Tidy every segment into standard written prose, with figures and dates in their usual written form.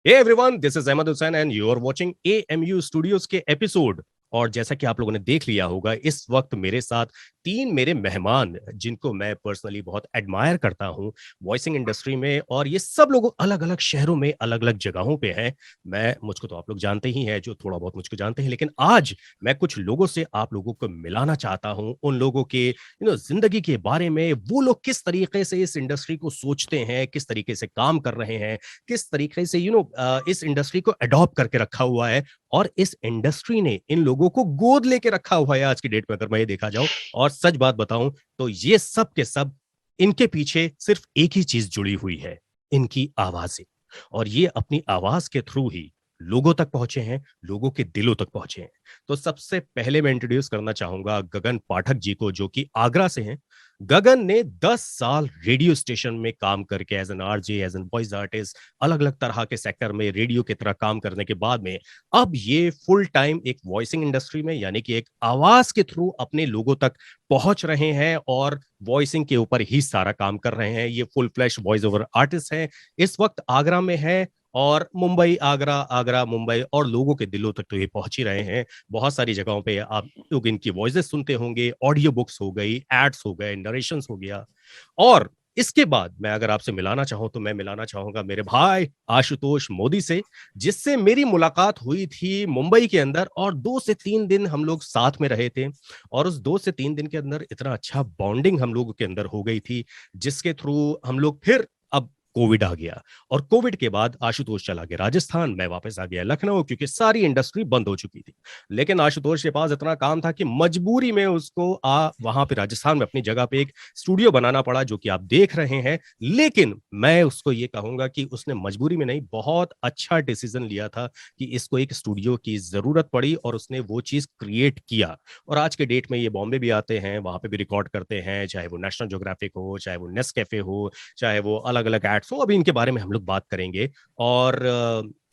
Hey everyone, this is Ahmed Hussain and you are watching AMU Studios के episode. और जैसा कि आप लोगों ने देख लिया होगा, इस वक्त मेरे साथ तीन मेरे मेहमान जिनको मैं पर्सनली बहुत एडमायर करता हूं वॉइसिंग इंडस्ट्री में, और ये सब लोग अलग अलग शहरों में अलग अलग जगहों पे हैं। मैं मुझको तो आप लोग जानते ही हैं, जो थोड़ा बहुत मुझको जानते हैं, लेकिन आज मैं कुछ लोगों से आप लोगों को मिलाना चाहता हूं, उन लोगों के जिंदगी के बारे में। वो लोग किस तरीके से इस इंडस्ट्री को सोचते हैं, किस तरीके से काम कर रहे हैं, किस तरीके से इस इंडस्ट्री को अडॉप्ट करके रखा हुआ है, और इस इंडस्ट्री ने इन लोगों को गोद लेके रखा हुआ है आज की डेट में, अगर मैं ये देखा जाऊं। और सच बात बताऊं तो ये सब के सब, इनके पीछे सिर्फ एक ही चीज जुड़ी हुई है, इनकी आवाजें। और ये अपनी आवाज के थ्रू ही लोगों तक पहुंचे हैं, लोगों के दिलों तक पहुंचे हैं। तो सबसे पहले मैं इंट्रोड्यूस करना चाहूंगा गगन पाठक जी को, जो कि आगरा से हैं। गगन ने 10 साल रेडियो स्टेशन में काम करके as an RJ, as an voice artist, अलग अलग तरह के सेक्टर में रेडियो की तरह काम करने के बाद में अब ये फुल टाइम एक वॉइसिंग इंडस्ट्री में, यानी कि एक आवाज के थ्रू अपने लोगों तक पहुंच रहे हैं और वॉइसिंग के ऊपर ही सारा काम कर रहे हैं। ये full flash voice over artist हैं, इस वक्त आगरा में है, और मुंबई, आगरा, आगरा मुंबई, और लोगों के दिलों तक तो ये पहुंच ही रहे हैं। बहुत सारी जगहों पे आप लोग इनकी वॉइसेस सुनते होंगे, ऑडियो बुक्स हो गई, एड्स हो गए, नरेशंस हो गया। और इसके बाद मैं अगर आपसे मिलाना चाहूं तो मैं मिलाना चाहूंगा मेरे भाई आशुतोष मोदी से, जिससे मेरी मुलाकात हुई थी मुंबई के अंदर, और 2 से 3 दिन हम लोग साथ में रहे थे। और उस 2 से 3 दिन के अंदर इतना अच्छा बॉन्डिंग हम लोगों के अंदर हो गई थी, जिसके थ्रू हम लोग फिर, अब कोविड आ गया, और कोविड के बाद आशुतोष चला गया राजस्थान, मैं वापस आ गया लखनऊ, क्योंकि सारी इंडस्ट्री बंद हो चुकी थी। लेकिन आशुतोष के पास इतना काम था कि मजबूरी में उसको वहां पे राजस्थान में अपनी जगह पे एक स्टूडियो बनाना पड़ा, जो कि आप देख रहे हैं। लेकिन मैं उसको ये कहूंगा कि उसने मजबूरी में नहीं, बहुत अच्छा डिसीजन लिया था कि इसको एक स्टूडियो की जरूरत पड़ी, और उसने वो चीज क्रिएट किया। और आज के डेट में ये बॉम्बे भी आते हैं, वहां पे भी रिकॉर्ड करते हैं, चाहे वो नेशनल ज्योग्राफिक हो, चाहे वो नेस कैफे हो, चाहे वो अलग अलग एड्स हो। अभी इनके बारे में हम लोग बात करेंगे। और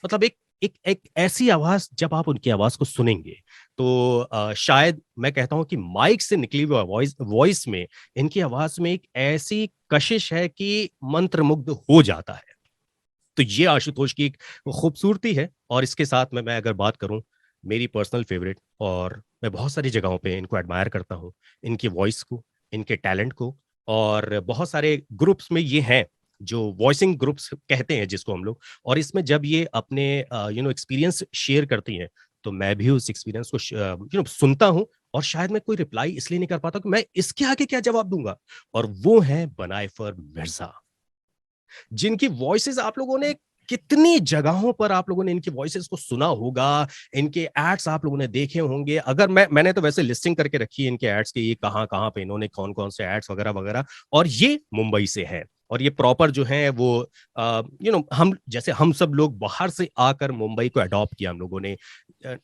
मतलब एक एक एक ऐसी आवाज, जब आप उनकी आवाज को सुनेंगे तो शायद मैं कहता हूं कि माइक से निकली हुई वॉइस वॉइस में, इनकी आवाज में एक ऐसी कशिश है कि मंत्रमुग्ध हो जाता है। तो ये आशुतोष की एक खूबसूरती है। और इसके साथ में मैं अगर बात करूं, मेरी पर्सनल फेवरेट, और मैं बहुत सारी जगहों पे इनको एडमायर करता हूं, इनकी वॉइस को, इनके टैलेंट को। और बहुत सारे ग्रुप्स में ये हैं, जो वॉइसिंग ग्रुप्स कहते हैं जिसको हम लोग। और इसमें जब ये अपने एक्सपीरियंस शेयर करती हैं, तो मैं भी उस एक्सपीरियंस को सुनता हूं। और शायद मैं कोई रिप्लाई इसलिए नहीं कर पाता कि मैं इसके आगे क्या जवाब दूंगा। और वो है बनाइफर मिर्जा, जिनकी वॉइसेस आप लोगों ने कितनी जगहों पर, आप लोगों ने इनकी वॉइसेस को सुना होगा, इनके एड्स आप लोगों ने देखे होंगे। अगर मैंने तो वैसे लिस्टिंग करके रखी है इनके एड्स की, ये कहाँ कहाँ पे इन्होंने कौन कौन से एड्स वगैरह वगैरह। और ये मुंबई से है, और ये प्रॉपर जो है वो हम जैसे हम सब लोग बाहर से आकर मुंबई को अडॉप्ट किया हम लोगों ने।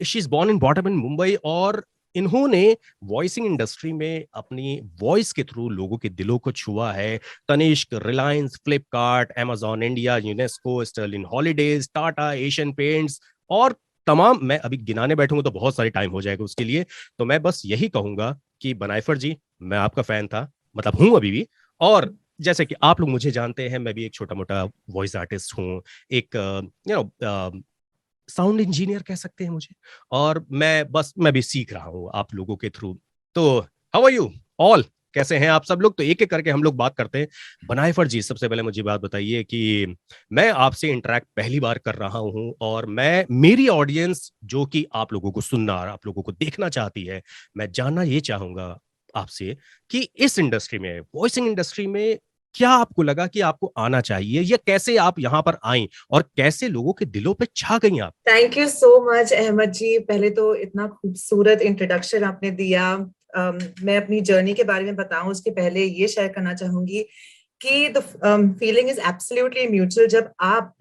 She is born in bottom in Mumbai, और इन्होंने वॉइसिंग इंडस्ट्री में अपनी वॉइस के थ्रू लोगों के दिलों को छुआ है। Tanishq, Reliance, Flipkart, amazon India, UNESCO, Sterling Holidays, Tata, Asian Paints, और तमाम, मैं अभी गिनाने बैठूंगा तो बहुत सारे टाइम हो जाएगा उसके लिए। तो मैं बस यही कहूंगा कि बनाइफर जी, मैं आपका फैन था, मतलब हूं अभी भी। और जैसे कि आप लोग मुझे जानते हैं, मैं भी एक छोटा मोटा वॉइस आर्टिस्ट हूँ, एक साउंड इंजीनियर कह सकते हैं मुझे। और मैं भी सीख रहा हूँ आप लोगों के थ्रू। तो हाउ आर यू ऑल, कैसे हैं आप सब लोग? तो एक एक करके हम लोग बात करते हैं। बनाइफर जी, सबसे पहले मुझे बात बताइए कि मैं आपसे इंटरेक्ट पहली बार कर रहा हूं, और मेरी ऑडियंस जो कि आप लोगों को सुनना और आप लोगों को देखना चाहती है, मैं जानना ये चाहूंगा आपसे कि इस इंडस्ट्री में, वॉइसिंग इंडस्ट्री में, क्या आपको लगा कि आपको आना चाहिए, या कैसे आप यहाँ पर आई, और कैसे लोगों के दिलों पे छा गई आप? Thank you so much Ahmad ji. पहले तो इतना खूबसूरत इंट्रोडक्शन आपने दिया। मैं अपनी जर्नी के बारे में बताऊं उसके पहले ये शेयर करना चाहूंगी कि the feeling is absolutely mutual. जब आप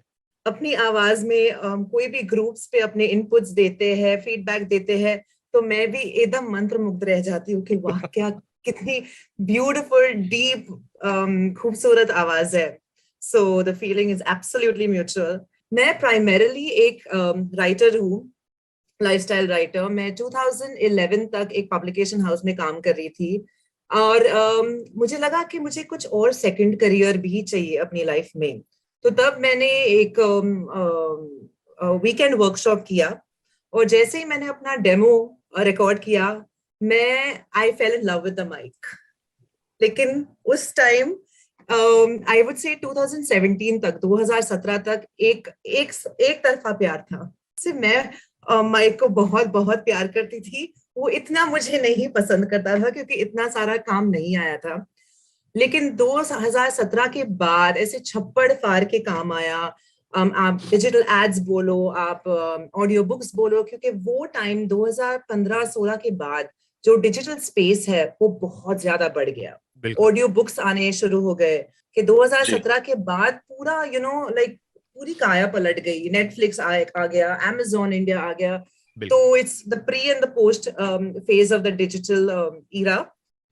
अपनी आवाज में कोई भी ग्रुप्स पे अपने इनपुट्स देते हैं, फीडबैक देते हैं, तो मैं भी एकदम मंत्रमुग्ध रह जाती हूँ कि वाह, क्या कितनी ब्यूटीफुल, डीप, खूबसूरत आवाज है। So the feeling is absolutely mutual. मैं प्राइमरीली एक राइटर हूँ, लाइफस्टाइल राइटर। मैं 2011 तक एक पब्लिकेशन हाउस में काम कर रही थी, और मुझे लगा कि मुझे कुछ और सेकंड करियर भी चाहिए अपनी लाइफ में। तो तब मैंने एक वीकेंड वर्कशॉप किया, और जैसे ही मैंने अपना डेमो रिकॉर्ड किया, I fell in love with the mic. लेकिन उस टाइम आई वुड से 2017 तक, 2017 तक एक एक एक तरफा प्यार था। से मैं माइक को बहुत बहुत प्यार करती थी। वो इतना मुझे नहीं पसंद करता था क्योंकि इतना सारा काम नहीं आया था। लेकिन 2017 के बाद ऐसे छप्पड़ फाड़ के काम आया। आप डिजिटल एड्स बोलो, आप ऑडियो बुक्स बोलो, क्योंकि वो टाइम 2015-16 के बाद जो डिजिटल स्पेस है वो बहुत ज्यादा बढ़ गया। बिल्कुल ऑडियो बुक्स आने शुरू हो गए कि 2017 के बाद पूरा लाइक पूरी काया पलट गई। नेटफ्लिक्स आ गया, अमेजोन इंडिया आ गया। बिल्कुल। तो it's the pre and the post phase of the digital era.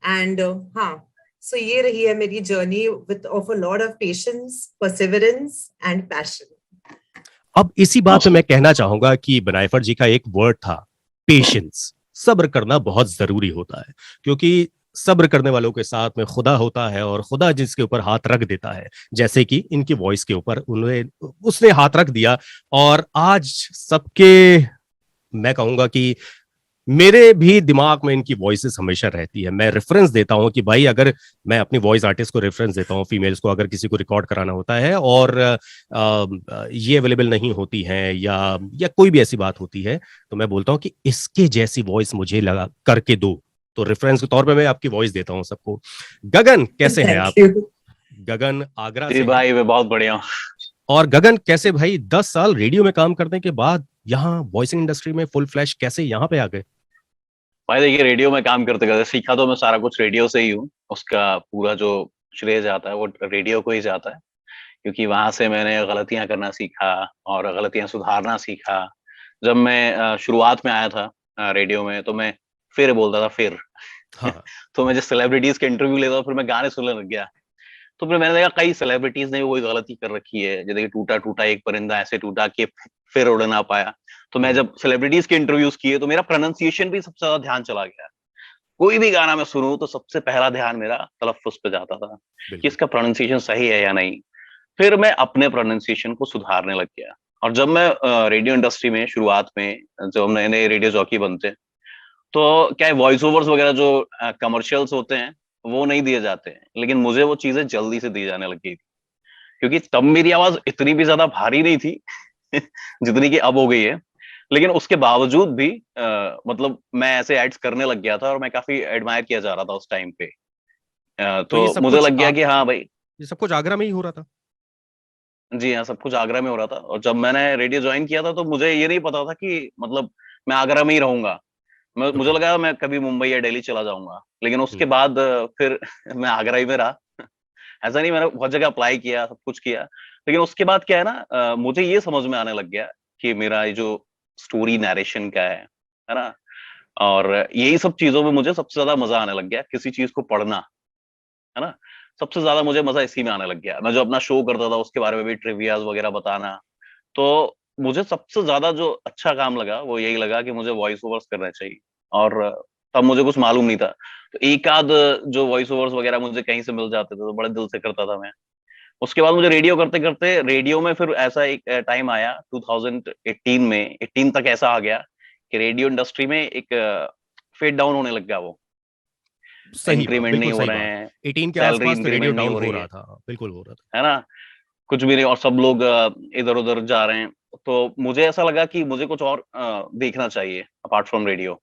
And हाँ, सो ये रही है मेरी journey with of a lot of patience, perseverance and passion. अब इसी बात पे मैं कहना चाहूंगा कि बनायफर जी का एक वर्ड था, पेशेंस। सब्र करना बहुत जरूरी होता है, क्योंकि सब्र करने वालों के साथ में खुदा होता है, और खुदा जिसके ऊपर हाथ रख देता है, जैसे कि इनकी वॉइस के ऊपर उसने हाथ रख दिया, और आज सबके, मैं कहूंगा कि मेरे भी दिमाग में इनकी वॉइसेस हमेशा रहती है। मैं रेफरेंस देता हूं कि भाई, अगर मैं अपनी वॉइस आर्टिस्ट को रेफरेंस देता हूं, फीमेल्स को, अगर किसी को रिकॉर्ड कराना होता है और ये अवेलेबल नहीं होती हैं, या कोई भी ऐसी बात होती है, तो मैं बोलता हूं कि इसके जैसी वॉइस मुझे लगा करके दो। तो रेफरेंस के तौर पे मैं आपकी वॉइस देता हूं सबको। गगन, कैसे हैं आप? Thank you. गगन आगरा जी से हैं। भाई, मैं बहुत बढ़िया हूँ। और गगन, कैसे भाई 10 साल रेडियो में काम करने के बाद यहाँ वॉइसिंग इंडस्ट्री में फुल फ्लैश कैसे यहाँ पे आ गए? भाई देखिए, रेडियो में काम करते करते सीखा तो मैं सारा कुछ रेडियो से ही हूँ। उसका पूरा जो श्रेय जाता है वो रेडियो को ही जाता है, क्योंकि वहां से मैंने गलतियां करना सीखा और गलतियां सुधारना सीखा। जब मैं शुरुआत में आया था रेडियो में, तो मैं फिर बोलता था फिर। हाँ। तो मैं जब सेलिब्रिटीज के इंटरव्यू लेता था, फिर मैं गाने सुनने लग गया। तो फिर मैंने देखा कई सेलिब्रिटीज ने भी वही गलती कर रखी है, जैसे कि टूटा टूटा एक परिंदा ऐसे टूटा कि फिर उड़ ना पाया। तो मैं जब सेलिब्रिटीज के इंटरव्यूज किए, तो मेरा प्रोनाउंसिएशन भी सबसे ज्यादा ध्यान चला गया। कोई भी गाना मैं सुनूं तो सबसे पहला ध्यान मेरा तलफ्फुज पे जाता था कि इसका प्रोनाउंसिएशन सही है या नहीं। फिर मैं अपने प्रोनाउंसिएशन को सुधारने लग गया। और जब मैं रेडियो इंडस्ट्री में शुरुआत में, जब नए नए रेडियो जॉकी बनते हैं, तो क्या है, वॉइस ओवर्स वगैरह जो कमर्शियल्स होते हैं वो नहीं दिए जाते हैं, लेकिन मुझे वो चीजें जल्दी से दी जाने लगी, क्योंकि तब मेरी आवाज इतनी भी ज्यादा भारी नहीं थी जितनी कि अब हो गई है। लेकिन उसके बावजूद भी मतलब मैं ऐसे एड्स करने लग गया था, और मैं काफी एडमायर किया जा रहा था उस टाइम पे। तो ये तो सब मुझे कुछ लग गया कि हाँ भाई। ये सब कुछ आगरा में ही हो रहा था? जी हाँ, सब कुछ आगरा में हो रहा था। और जब मैंने रेडियो ज्वाइन किया था, तो मुझे ये नहीं पता था कि मतलब मैं आगरा में ही रहूंगा। मुझे ओके। लगा मैं कभी मुंबई या दिल्ली चला जाऊंगा, लेकिन उसके हम्म। बाद फिर मैं आगरा ही में रहा। ऐसा नहीं, मैंने बहुत जगह अप्लाई किया, सब कुछ किया। लेकिन उसके बाद क्या है ना, मुझे ये समझ में आने लग गया कि मेरा ये जो स्टोरी नरेशन का है ना, और यही सब चीजों में मुझे सबसे ज्यादा मजा आने लग गया। किसी चीज को पढ़ना, है ना, सबसे ज्यादा मुझे मजा इसी में आने लग गया। मैं जो अपना शो करता था उसके बारे में भी ट्रिवियाज वगैरह बताना। तो मुझे सबसे ज्यादा जो अच्छा काम लगा वो यही लगा कि मुझे वॉइस ओवर्स करना चाहिए। और तब मुझे कुछ मालूम नहीं था, तो एक आध जो वॉइस ओवर्स वगैरह मुझे कहीं से मिल जाते थे, तो बड़े दिल से करता था मैं। उसके बाद मुझे रेडियो करते करते, रेडियो में फिर ऐसा एक टाइम आया 2018 में, 18 तक ऐसा आ गया कि रेडियो इंडस्ट्री में एक फेड डाउन होने लग गया। वो सही बात, इंक्रीमेंट नहीं बिल्कुल हो सही रहे बात। हैं, 18 के सैलरी आसपास तो रेडियो इंक्रीमेंट नहीं डाउन हो हो रही रहा था, बिल्कुल हो रहा था। है ना, कुछ भी नहीं, और सब लोग इधर उधर जा रहे हैं। तो मुझे ऐसा लगा कि मुझे कुछ और देखना चाहिए अपार्ट फ्रॉम रेडियो।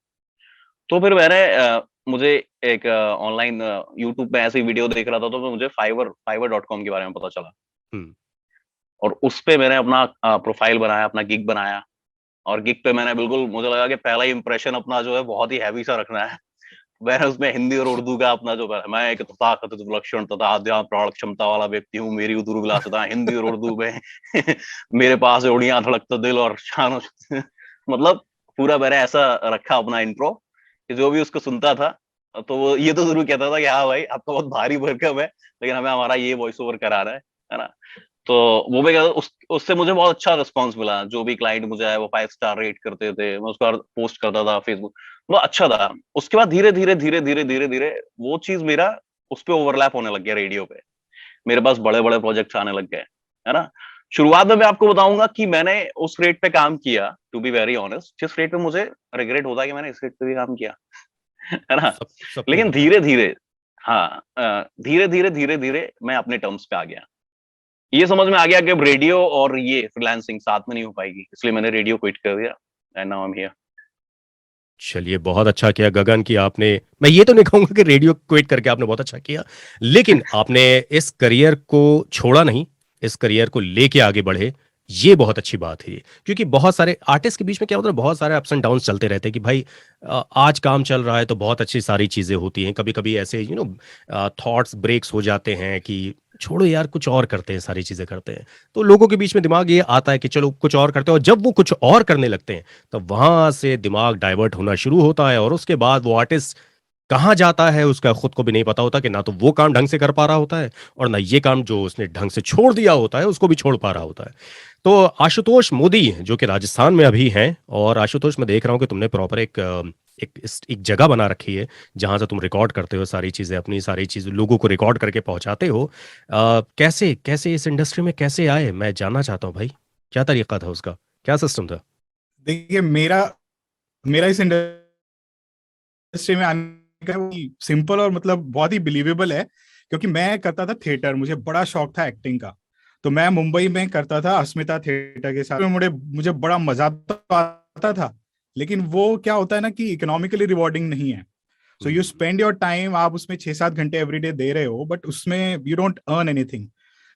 तो फिर मैंने मुझे एक ऑनलाइन यूट्यूब पे ऐसी वीडियो देख रहा था, तो मुझे fiverr.com के बारे में पता चला। हम्म। और उस पे मैंने अपना प्रोफाइल बनाया, अपना गिग बनाया। और गिग पे मैंने बिल्कुल, मुझे लगा कि पहला ही इंप्रेशन अपना जो है बहुत ही हैवी सा रखना है। मैंने उसमें हिंदी और उर्दू का अपना जो है, मैं एक तथाकथित विलक्षण तथा अध्ययन प्राण क्षमता वाला व्यक्ति हूँ, मेरी उदूर विलासिता हिंदी और उर्दू में मेरे पास है उड़ियां धड़कता दिल और शान मतलब पूरा मैंने ऐसा रखा अपना इंट्रो, कि जो भी उसको सुनता था, तो वो ये तो जरूर कहता था कि हाँ भाई, आपका बहुत भारी भरकम है, लेकिन हमें हमारा ये वॉइस ओवर करा रहा है ना। तो वो भी उससे मुझे बहुत अच्छा रिस्पांस मिला। जो भी क्लाइंट मुझे आया, वो 5 स्टार रेट करते थे, मैं उसका पोस्ट करता था फेसबुक, वो अच्छा था। उसके बाद धीरे धीरे धीरे धीरे धीरे धीरे वो चीज मेरा उस पे ओवरलैप होने लग गया रेडियो पे। मेरे पास बड़े बड़े प्रोजेक्ट्स आने लग गए। है ना। शुरुआत में मैं आपको बताऊंगा कि मैंने उस रेट पे काम किया, टू बी वेरी ऑनेस्ट, जिस रेट पे मुझे रिग्रेट होता है कि मैंने इस रेट पे भी काम किया, है ना। सबको लेकिन होता है। धीरे धीरे, हाँ, धीरे धीरे मैं अपने टर्म्स पे आ गया। ये समझ में आ गया कि अब रेडियो और ये फ्रीलांसिंग साथ में नहीं हो पाएगी, इसलिए मैंने रेडियो क्विट कर दिया and now I am here. चलिए, बहुत अच्छा किया गगन कि आपने, मैं ये तो नहीं कहूंगा कि रेडियो क्विट करके आपने बहुत अच्छा किया, लेकिन आपने इस करियर को छोड़ा नहीं, इस करियर को लेके आगे बढ़े। ये बहुत अच्छी बात है, क्योंकि बहुत सारे आर्टिस्ट के बीच में क्या होता है, बहुत सारे अप्स एंड डाउन्स चलते रहते हैं कि भाई आज काम चल रहा है तो बहुत अच्छी सारी चीजें होती हैं, कभी कभी ऐसे थॉट्स ब्रेक्स हो जाते हैं कि छोड़ो यार कुछ और करते हैं, सारी चीजें करते हैं। तो लोगों के बीच में दिमाग ये आता है कि चलो कुछ और करते हैं, और जब वो कुछ और करने लगते हैं तो वहां से दिमाग डाइवर्ट होना शुरू होता है, और उसके बाद वो आर्टिस्ट कहाँ जाता है उसका खुद को भी नहीं पता होता, कि ना तो वो काम ढंग से कर पा रहा होता है, और ना ये काम जो उसने ढंग से छोड़ दिया होता है उसको भी छोड़ पा रहा होता है। तो आशुतोष मोदी जो कि राजस्थान में अभी हैं, और आशुतोष मैं देख रहा हूँ कि तुमने प्रॉपर एक जगह बना रखी है जहां से तुम रिकॉर्ड करते हो सारी चीजें, अपनी सारी चीजें लोगों को रिकॉर्ड करके पहुंचाते हो। कैसे कैसे इस इंडस्ट्री में कैसे आए, मैं जानना चाहता हूँ भाई, क्या तरीका था उसका, क्या सिस्टम था? देखिए, मेरा मेरा इस इंडस्ट्री में आने का सिंपल और मतलब बहुत ही बिलीवेबल है, क्योंकि मैं करता था थिएटर, मुझे बड़ा शौक था एक्टिंग का। तो मैं मुंबई में करता था अस्मिता थिएटर के साथ, मुझे बड़ा मजा तो आता था, लेकिन वो क्या होता है ना कि इकोनॉमिकली रिवॉर्डिंग नहीं है। So you spend your time, आप उसमें 6-7 घंटे एवरीडे दे रहे हो, बट उसमें यू डोंट अर्न एनीथिंग,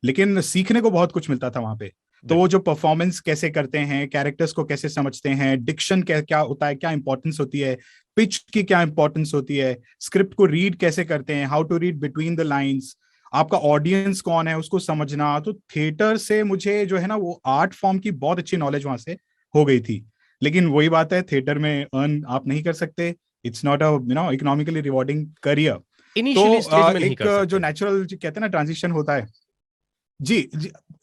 लेकिन सीखने को बहुत कुछ मिलता था वहां पे। तो वो जो परफॉर्मेंस कैसे करते हैं, कैरेक्टर्स को कैसे समझते हैं, डिक्शन क्या होता है, क्या इंपॉर्टेंस होती है, पिच की क्या इंपॉर्टेंस होती है, स्क्रिप्ट को रीड कैसे करते हैं, how to read between the lines, आपका ऑडियंस कौन है उसको समझना। तो थिएटर से मुझे जो है ना वो आर्ट फॉर्म की बहुत अच्छी नॉलेज वहां से हो गई थी। लेकिन वही बात है, थिएटर में अर्न आप नहीं कर सकते, it's not a economically rewarding career. तो इनिशियली स्टेज में नहीं एक कर जो सकते। नेचुरल कहते हैं ना ट्रांजिशन होता है, जी,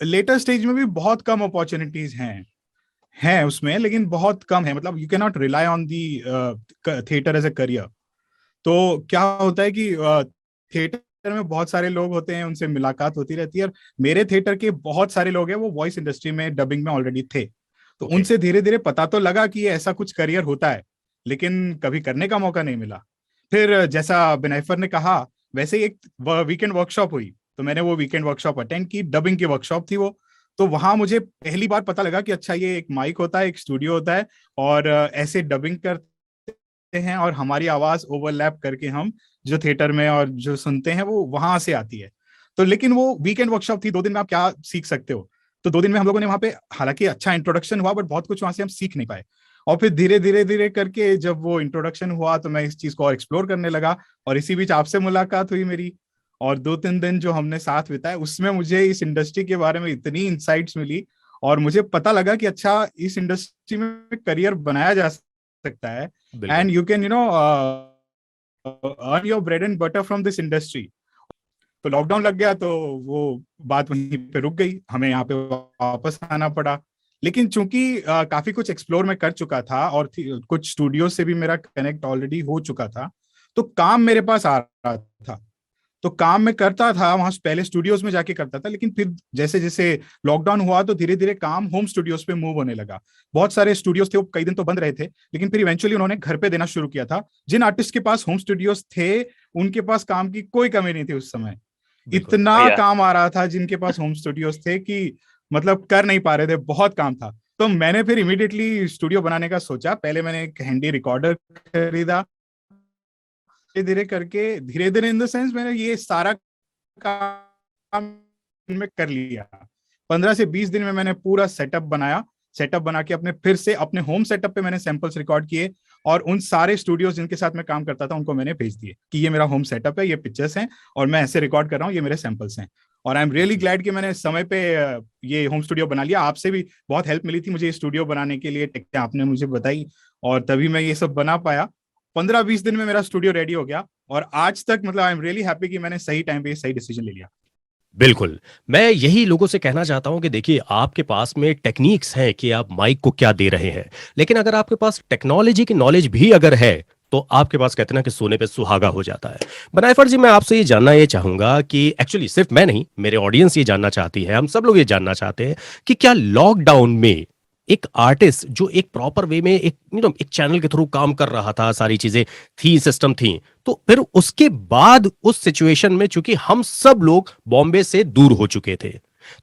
लेटर स्टेज में भी बहुत कम अपॉर्चुनिटीज हैं उसमें, लेकिन बहुत कम है, मतलब you can not rely on the theatre as a career. तो क्या होता है कि थिएटर में बहुत सारे लोग होते हैं, उनसे मुलाकात होती रहती है, और मेरे थिएटर के बहुत सारे लोग हैं वो वॉइस इंडस्ट्री में डबिंग में ऑलरेडी थे। तो ओके। उनसे धीरे धीरे पता तो लगा कि ये ऐसा कुछ करियर होता है, लेकिन कभी करने का मौका नहीं मिला। फिर जैसा बिनाइफर ने कहा, वैसे ही एक वीकेंड वर्कशॉप हुई, तो मैंने वो वीकेंड वर्कशॉप अटेंड की, डबिंग की वर्कशॉप थी वो। तो वहां मुझे पहली बार पता लगा कि अच्छा ये एक माइक होता है, एक स्टूडियो होता है, और ऐसे डबिंग करते हैं, और हमारी आवाज ओवरलैप करके हम जो थिएटर में और जो सुनते हैं वो वहां से आती है। तो लेकिन वो वीकेंड वर्कशॉप थी, 2 दिन में आप क्या सीख सकते हो। तो 2 दिन में हम लोगों ने वहां पे हालांकि अच्छा इंट्रोडक्शन हुआ, बट बहुत कुछ वहां से हम सीख नहीं पाए। और फिर धीरे धीरे धीरे करके जब वो इंट्रोडक्शन हुआ तो मैं इस चीज को और एक्सप्लोर करने लगा, और इसी बीच आपसे मुलाकात हुई मेरी, और 2-3 दिन जो हमने साथ बिताए उसमें मुझे इस इंडस्ट्री के बारे में इतनी इंसाइट्स मिली, और मुझे पता लगा कि अच्छा इस इंडस्ट्री में करियर बनाया जा सकता है, बिल्कुल। And you can earn your bread and butter from this industry. तो लॉकडाउन लग गया तो वो बात वहीं पे रुक गई, हमें यहाँ पे वापस आना पड़ा। लेकिन चूंकि काफी कुछ एक्सप्लोर मैं कर चुका था, और कुछ स्टूडियो से भी मेरा कनेक्ट ऑलरेडी हो चुका था, तो काम मेरे पास आ रहा था। तो काम मैं करता था वहां, पहले स्टूडियोज में जाके करता था, लेकिन फिर जैसे जैसे लॉकडाउन हुआ तो धीरे धीरे काम होम स्टूडियोज पे मूव होने लगा। बहुत सारे स्टूडियोज थे, वो कई दिन तो बंद रहे थे, लेकिन फिर इवेंचुअली उन्होंने घर पे देना शुरू किया था। जिन आर्टिस्ट के पास होम स्टूडियोज थे उनके पास काम की कोई कमी नहीं थी उस समय, बिल्कुल। इतना काम आ रहा था। जिनके पास होम स्टूडियोज थे कि मतलब कर नहीं पा रहे थे, बहुत काम था। तो मैंने फिर इमीडिएटली स्टूडियो बनाने का सोचा। पहले मैंने एक हैंडी रिकॉर्डर खरीदा, धीरे धीरे करके, धीरे धीरे इन द सेंस मैंने ये सारा काम में कर लिया। 15 से 20 दिन में मैंने पूरा सेटअप बनाया। सेटअप बना के अपने फिर से अपने होम सेटअप पे मैंने सैंपल्स रिकॉर्ड किए, और उन सारे स्टूडियोज जिनके साथ मैं काम करता था उनको मैंने भेज दिए कि ये मेरा होम सेटअप है, ये पिक्चर्स हैं, और मैं ऐसे रिकॉर्ड कर रहा हूँ, ये मेरे सैंपल्स हैं। और आई एम रियली ग्लैड कि मैंने समय पे ये होम स्टूडियो बना लिया। आपसे भी बहुत हेल्प मिली थी मुझे ये स्टूडियो बनाने के लिए, टेक्निक आपने मुझे बताई, और तभी मैं ये सब बना पाया। 15-20 दिन में मेरा स्टूडियो रेडी हो गया, और आज तक मतलब आई एम रियली हैप्पी कि मैंने सही टाइम पे सही डिसीजन ले लिया। बिल्कुल। मैं यही लोगों से कहना चाहता हूं कि देखिए, आपके पास में टेक्निक्स हैं कि आप माइक को क्या दे रहे हैं, लेकिन अगर आपके पास टेक्नोलॉजी की नॉलेज भी अगर है तो आपके पास कहते हैं ना कि सोने पे सुहागा हो जाता है। बनायफर जी, मैं आपसे ये जानना ये चाहूंगा कि एक्चुअली सिर्फ मैं नहीं, मेरे ऑडियंस ये जानना चाहती है, हम सब लोग ये जानना चाहते हैं कि क्या लॉकडाउन में एक आर्टिस्ट जो एक प्रॉपर वे में एक एक चैनल के थ्रू काम कर रहा था, सारी चीजें थी, सिस्टम थी, तो फिर उसके बाद उस सिचुएशन में चूंकि हम सब लोग बॉम्बे से दूर हो चुके थे,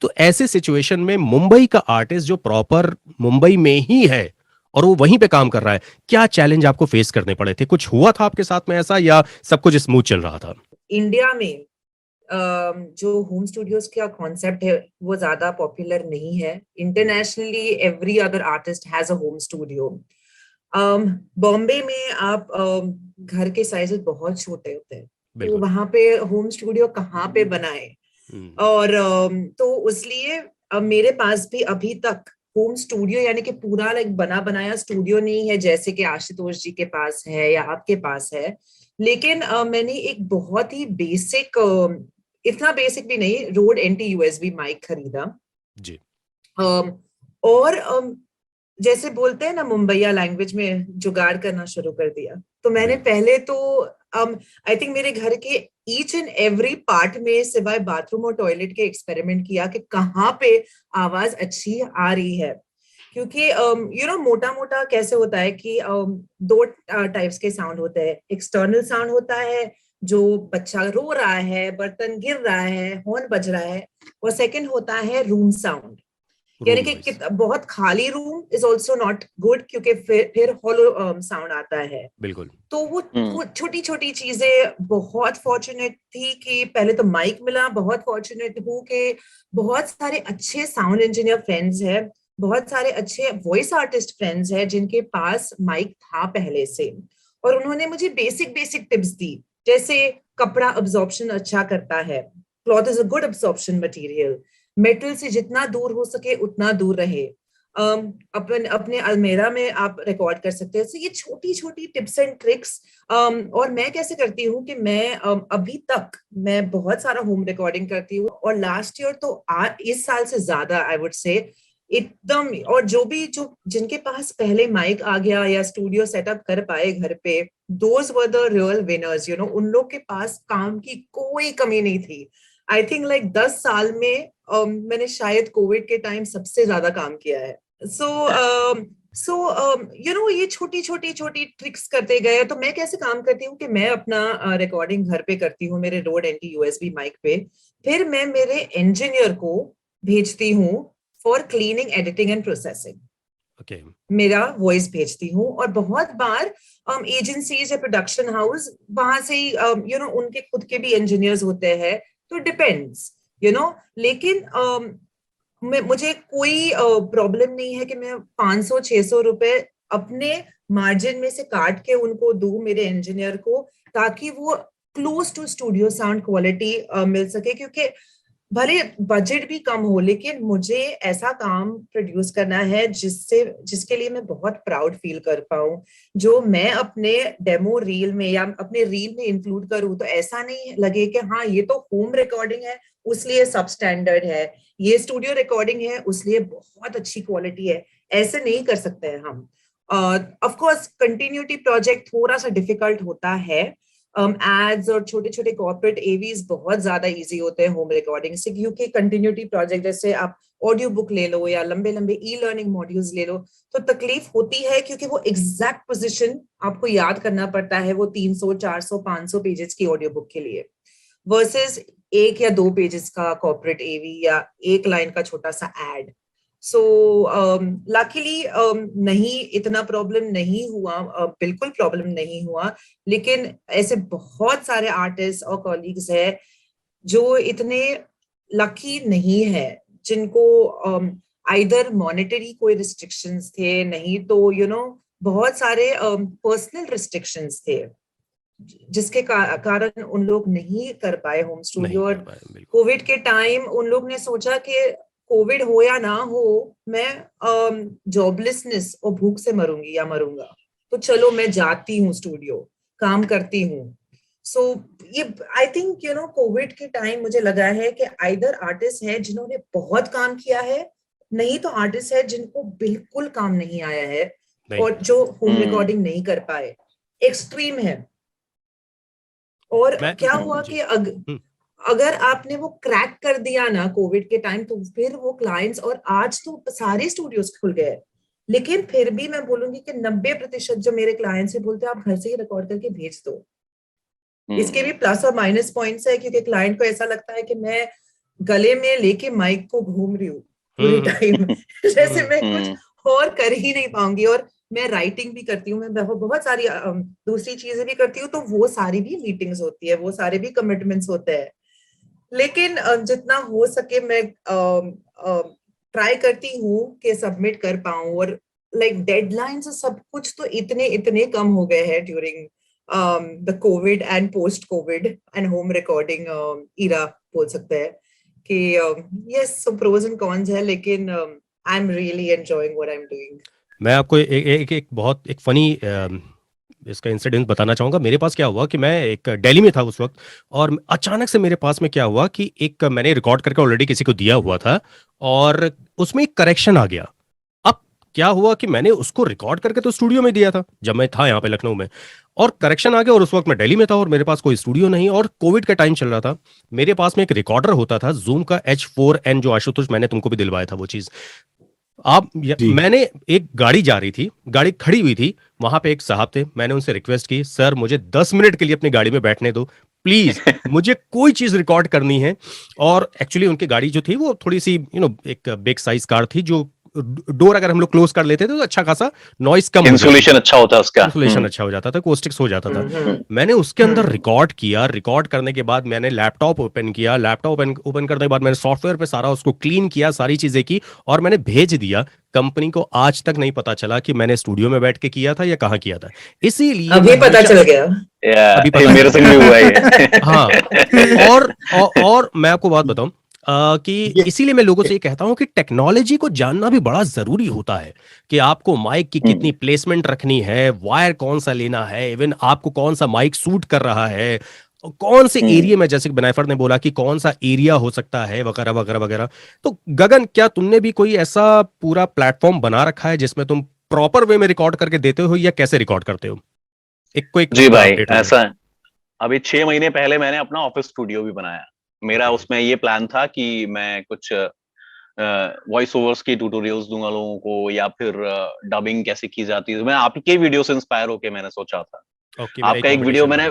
तो ऐसे सिचुएशन में मुंबई का आर्टिस्ट जो प्रॉपर मुंबई में ही है और वो वहीं पे काम कर रहा है, क्या चैलेंज आपको फेस करने पड़े थे? कुछ हुआ था आपके साथ में ऐसा, या सब कुछ स्मूथ चल रहा था? इंडिया में जो होम स्टूडियोज का कॉन्सेप्ट है वो ज्यादा पॉपुलर नहीं है। Internationally every other artist has a home studio. Bombay में आप घर के साइजेस बहुत छोटे होते हैं, तो वहां पे होम स्टूडियो कहाँ पे बनाए, और तो इसलिए मेरे पास भी अभी तक होम स्टूडियो यानी कि पूरा लाइक बना बनाया स्टूडियो नहीं है जैसे कि आशुतोष जी के पास है या आपके पास है। लेकिन मैंने एक बहुत ही बेसिक, इतना बेसिक भी नहीं, रोड एंटी यूएसबी माइक खरीदा जी। और जैसे बोलते हैं ना मुंबईया लैंग्वेज में, जुगाड़ करना शुरू कर दिया। तो मैंने पहले तो आई थिंक मेरे घर के ईच एंड एवरी पार्ट में सिवाय बाथरूम और टॉयलेट के एक्सपेरिमेंट किया कि कहाँ पे आवाज अच्छी आ रही है। क्योंकि मोटा मोटा कैसे होता है कि दो टाइप्स के साउंड होते हैं। एक्सटर्नल साउंड होता है जो बच्चा रो रहा है, बर्तन गिर रहा है, हॉर्न बज रहा है, और सेकंड होता है रूम साउंड, यानी कि बहुत खाली room is also not good क्योंकि फिर हॉलो साउंड आता है। बिल्कुल। तो वो छोटी छोटी चीजें, बहुत फॉर्चुनेट थी कि पहले तो माइक मिला, बहुत फॉर्चुनेट हूँ कि बहुत सारे अच्छे साउंड इंजीनियर फ्रेंड्स हैं, बहुत सारे अच्छे वॉइस आर्टिस्ट फ्रेंड्स हैं जिनके पास माइक था पहले से, और उन्होंने मुझे बेसिक बेसिक टिप्स दी, जैसे कपड़ा अब्जॉर्प्शन अच्छा करता है, cloth is a good absorption material, metal से जितना दूर हो सके उतना दूर रहे, अपने अलमेरा में आप रिकॉर्ड कर सकते हैं। तो ये छोटी छोटी टिप्स एंड ट्रिक्स। और मैं कैसे करती हूँ कि मैं अभी तक मैं बहुत सारा होम रिकॉर्डिंग करती हूँ, और लास्ट ईयर तो इस साल से ज्यादा आई वुड से एकदम। और जो जिनके पास पहले माइक आ गया या स्टूडियो सेटअप कर पाए घर पे, those were the real winners, उन लोग के पास काम की कोई कमी नहीं थी। आई थिंक लाइक 10 साल में मैंने शायद कोविड के टाइम सबसे ज्यादा काम किया है। ये छोटी छोटी छोटी ट्रिक्स करते गए। तो मैं कैसे काम करती हूँ कि मैं अपना रिकॉर्डिंग घर पे करती हूँ मेरे रोड एंटी यूएसबी माइक पे, फिर मैं मेरे इंजीनियर को भेजती हूँ for cleaning, editing and processing. मेरा वॉइस भेजती हूँ, और बहुत बार एजेंसीज या प्रोडक्शन हाउस वहां से ही उनके खुद के भी इंजीनियर्स होते हैं, तो डिपेंड्स लेकिन मुझे कोई प्रॉब्लम नहीं है कि मैं 500-600 रुपए अपने मार्जिन में से काट के उनको दूं मेरे इंजीनियर को, ताकि वो close to studio sound quality मिल सके। क्योंकि भले बजट भी कम हो, लेकिन मुझे ऐसा काम प्रोड्यूस करना है जिसके लिए मैं बहुत प्राउड फील कर पाऊं, जो मैं अपने डेमो रील में या अपने रील में इंक्लूड करूं तो ऐसा नहीं लगे कि हाँ ये तो होम रिकॉर्डिंग है उसलिए सब स्टैंडर्ड है, ये स्टूडियो रिकॉर्डिंग है उसलिए बहुत अच्छी क्वालिटी है। ऐसे नहीं कर सकते हैं हम। ऑफ कोर्स कंटिन्यूटी प्रोजेक्ट थोड़ा सा डिफिकल्ट होता है। एड्स और छोटे छोटे कॉर्पोरेट एवीज बहुत ज्यादा इजी होते हैं होम रिकॉर्डिंग से, क्योंकि कंटिन्यूटी प्रोजेक्ट जैसे आप ऑडियो बुक ले लो या लंबे लंबे ई लर्निंग मॉड्यूल्स ले लो, तो तकलीफ होती है क्योंकि वो एग्जैक्ट पोजीशन आपको याद करना पड़ता है, वो 300, 400, 500 पेजेस की ऑडियो बुक के लिए, वर्सेस 1 या 2 पेजेस का कॉर्पोरेट एवी या 1 लाइन का छोटा सा एड। सो लकीली नहीं, इतना प्रॉब्लम नहीं हुआ, बिल्कुल प्रॉब्लम नहीं हुआ। लेकिन ऐसे बहुत सारे आर्टिस्ट और कॉलीग्स हैं जो इतने लकी नहीं है, जिनको आइदर मॉनेटरी कोई रिस्ट्रिक्शंस थे, नहीं तो बहुत सारे पर्सनल रिस्ट्रिक्शंस थे जिसके कारण उन लोग नहीं कर पाए होम स्टूडियो। और कोविड के टाइम उन लोग ने सोचा कि कोविड हो या ना हो, मैं जॉबलेसनेस और भूख से मरूंगी या मरूंगा, तो चलो मैं जाती हूँ स्टूडियो, काम करती हूँ। सो ये आई थिंक कोविड के टाइम मुझे लगा है कि आइदर आर्टिस्ट है जिन्होंने बहुत काम किया है, नहीं तो आर्टिस्ट है जिनको बिल्कुल काम नहीं आया है और जो होम रिकॉर्डिंग नहीं कर पाए। एक्सट्रीम है। और क्या हुआ कि अगर आपने वो क्रैक कर दिया ना कोविड के टाइम, तो फिर वो क्लाइंट्स, और आज तो सारे स्टूडियोज खुल गए, लेकिन फिर भी मैं बोलूंगी कि 90% जो मेरे क्लाइंट्स है बोलते हैं आप घर से ही रिकॉर्ड करके भेज दो। इसके भी प्लस और माइनस पॉइंट्स है, क्योंकि क्लाइंट को ऐसा लगता है कि मैं गले में लेके माइक को घूम रही हूँ पूरे टाइम, जैसे मैं कुछ और कर ही नहीं पाऊंगी। और मैं राइटिंग भी करती हूँ, मैं बहुत सारी दूसरी चीजें भी करती हूँ, तो वो सारी भी मीटिंग्स होती है, वो सारे भी कमिटमेंट्स होते हैं। लेकिन जितना हो सके मैं ट्राई करती हूँ कि सबमिट कर पाऊँ। और लाइक डेडलाइंस सब कुछ तो इतने इतने कम हो गए हैं during the covid and post covid and home recording era, बोल सकते हैं कि यस प्रोज एंड कॉन्स है, लेकिन I am really enjoying what I am doing. मैं आपको एक बहुत एक फनी इसका इंसिडेंट बताना चाहूँगा। मेरे पास क्या हुआ कि मैं एक दिल्ली में था उस वक्त, और अचानक से मेरे पास में क्या हुआ कि एक मैंने रिकॉर्ड करके ऑलरेडी किसी को दिया हुआ था, और उसमें एक करेक्शन आ गया। अब क्या हुआ कि मैंने उसको रिकॉर्ड करके तो स्टूडियो में दिया था जब मैं था यहाँ पे लखनऊ में, और करेक्शन आ गया, और उस वक्त मैं दिल्ली में था और मेरे पास कोई स्टूडियो नहीं, और कोविड का टाइम चल रहा था। मेरे पास में एक रिकॉर्डर होता था जूम का H4n, जो आशुतोष मैंने तुमको भी दिलवाया था वो चीज़। मैंने एक गाड़ी जा रही थी, गाड़ी खड़ी हुई थी, वहां पे एक साहब थे, मैंने उनसे रिक्वेस्ट की, सर मुझे 10 मिनट के लिए अपनी गाड़ी में बैठने दो प्लीज, मुझे कोई चीज रिकॉर्ड करनी है। और एक्चुअली उनकी गाड़ी जो थी वो थोड़ी सी एक बिग साइज कार थी, जो डोर अगर हम लोग क्लोज कर लेते थे तो अच्छा खासा नॉइस कम हो जाता था, इंसुलेशन अच्छा होता है उसका, इंसुलेशन अच्छा हो जाता था, कोस्टिक्स हो जाता था। मैंने उसके अंदर रिकॉर्ड किया, रिकॉर्ड करने के बाद मैंने लैपटॉप ओपन किया, लैपटॉप ओपन करने के बाद मैंने सॉफ्टवेयर पे सारा उसको क्लीन किया, सारी चीजें की, और मैंने भेज दिया। कंपनी को आज तक नहीं पता चला कि मैंने स्टूडियो में बैठ के किया था या कहाँ किया था। इसीलिए अभी पता चल गया, अभी पता मेरे संग भी हुआ है। हाँ। और मैं आपको बात बताऊं कि इसीलिए मैं लोगों से ये कहता हूं कि टेक्नोलॉजी को जानना भी बड़ा जरूरी होता है, कि आपको माइक की कितनी प्लेसमेंट रखनी है, वायर कौन सा लेना है, इवन आपको कौन सा माइक सूट कर रहा है, कौन से एरिया में, जैसे बनाइफर ने बोला कि कौन सा एरिया हो सकता है, वगैरह वगैरह वगैरह। तो गगन, क्या तुमने भी कोई ऐसा पूरा प्लेटफॉर्म बना रखा है जिसमें तुम प्रॉपर वे में रिकॉर्ड करके देते हो, या कैसे रिकॉर्ड करते हो? एक कोई जी भाई, ऐसा है। अभी 6 महीने पहले मैंने अपना ऑफिस स्टूडियो भी बनाया। मेरा उसमें ये प्लान था कि मैं कुछ वॉइस ओवर्स के ट्यूटोरियल्स दूंगा लोगों को, या फिर डबिंग कैसे की जाती है। मैं आपके वीडियो से इंस्पायर होके मैंने सोचा था। आपका एक वीडियो मैंने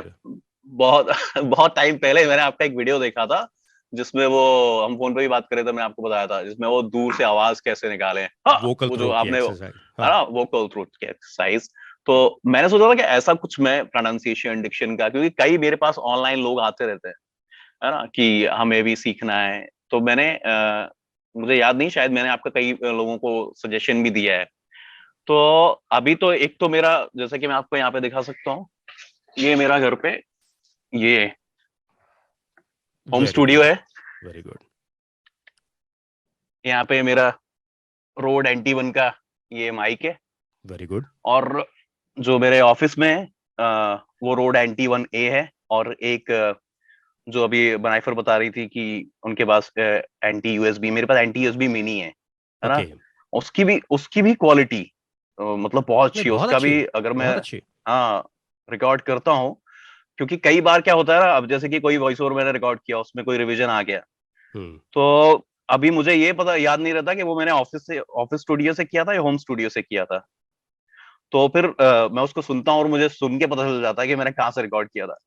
बहुत बहुत टाइम पहले मैंने आपका एक वीडियो देखा था, जिसमें वो हम फोन पे भी बात कर रहे थे, मैंने आपको बताया था, जिसमें वो दूर से आवाज कैसे निकाले, वोकल वो जो आपने वोकल थ्रोट की एक्सरसाइज। तो मैंने सोचा था कि ऐसा कुछ मैं प्रोनाउंसिएशन, डिक्शन का, क्योंकि कई मेरे पास ऑनलाइन लोग आते रहते हैं, है ना, कि हमें भी सीखना है। तो मैंने मुझे याद नहीं, शायद मैंने आपका कई लोगों को सजेशन भी दिया है। तो अभी तो एक तो मेरा, जैसे कि मैं आपको यहाँ पे दिखा सकता हूँ, ये मेरा घर पे ये होम स्टूडियो है। Very good. यहाँ पे मेरा रोड NT1 का ये माइक है। Very good. और जो मेरे ऑफिस में वो रोड NT1A है, और एक जो अभी बनाइफर बता रही थी कि उनके पास एंटी USB, मेरे पास एंटी USB मिनी है ना। उसकी भी क्वालिटी मतलब बहुत अच्छी है। उसका भी अगर मैं रिकॉर्ड करता हूँ, क्योंकि कई बार क्या होता है ना, अब जैसे कि कोई वॉइस ओवर मैंने रिकॉर्ड किया, उसमें कोई रिवीजन आ गया, तो अभी मुझे ये पता याद नहीं रहता कि वो मैंने ऑफिस स्टूडियो से किया था या होम स्टूडियो से किया था। तो फिर मैं उसको सुनता हूँ और मुझे सुन के पता चल जाता है कि मैंने कहाँ से रिकॉर्ड किया था।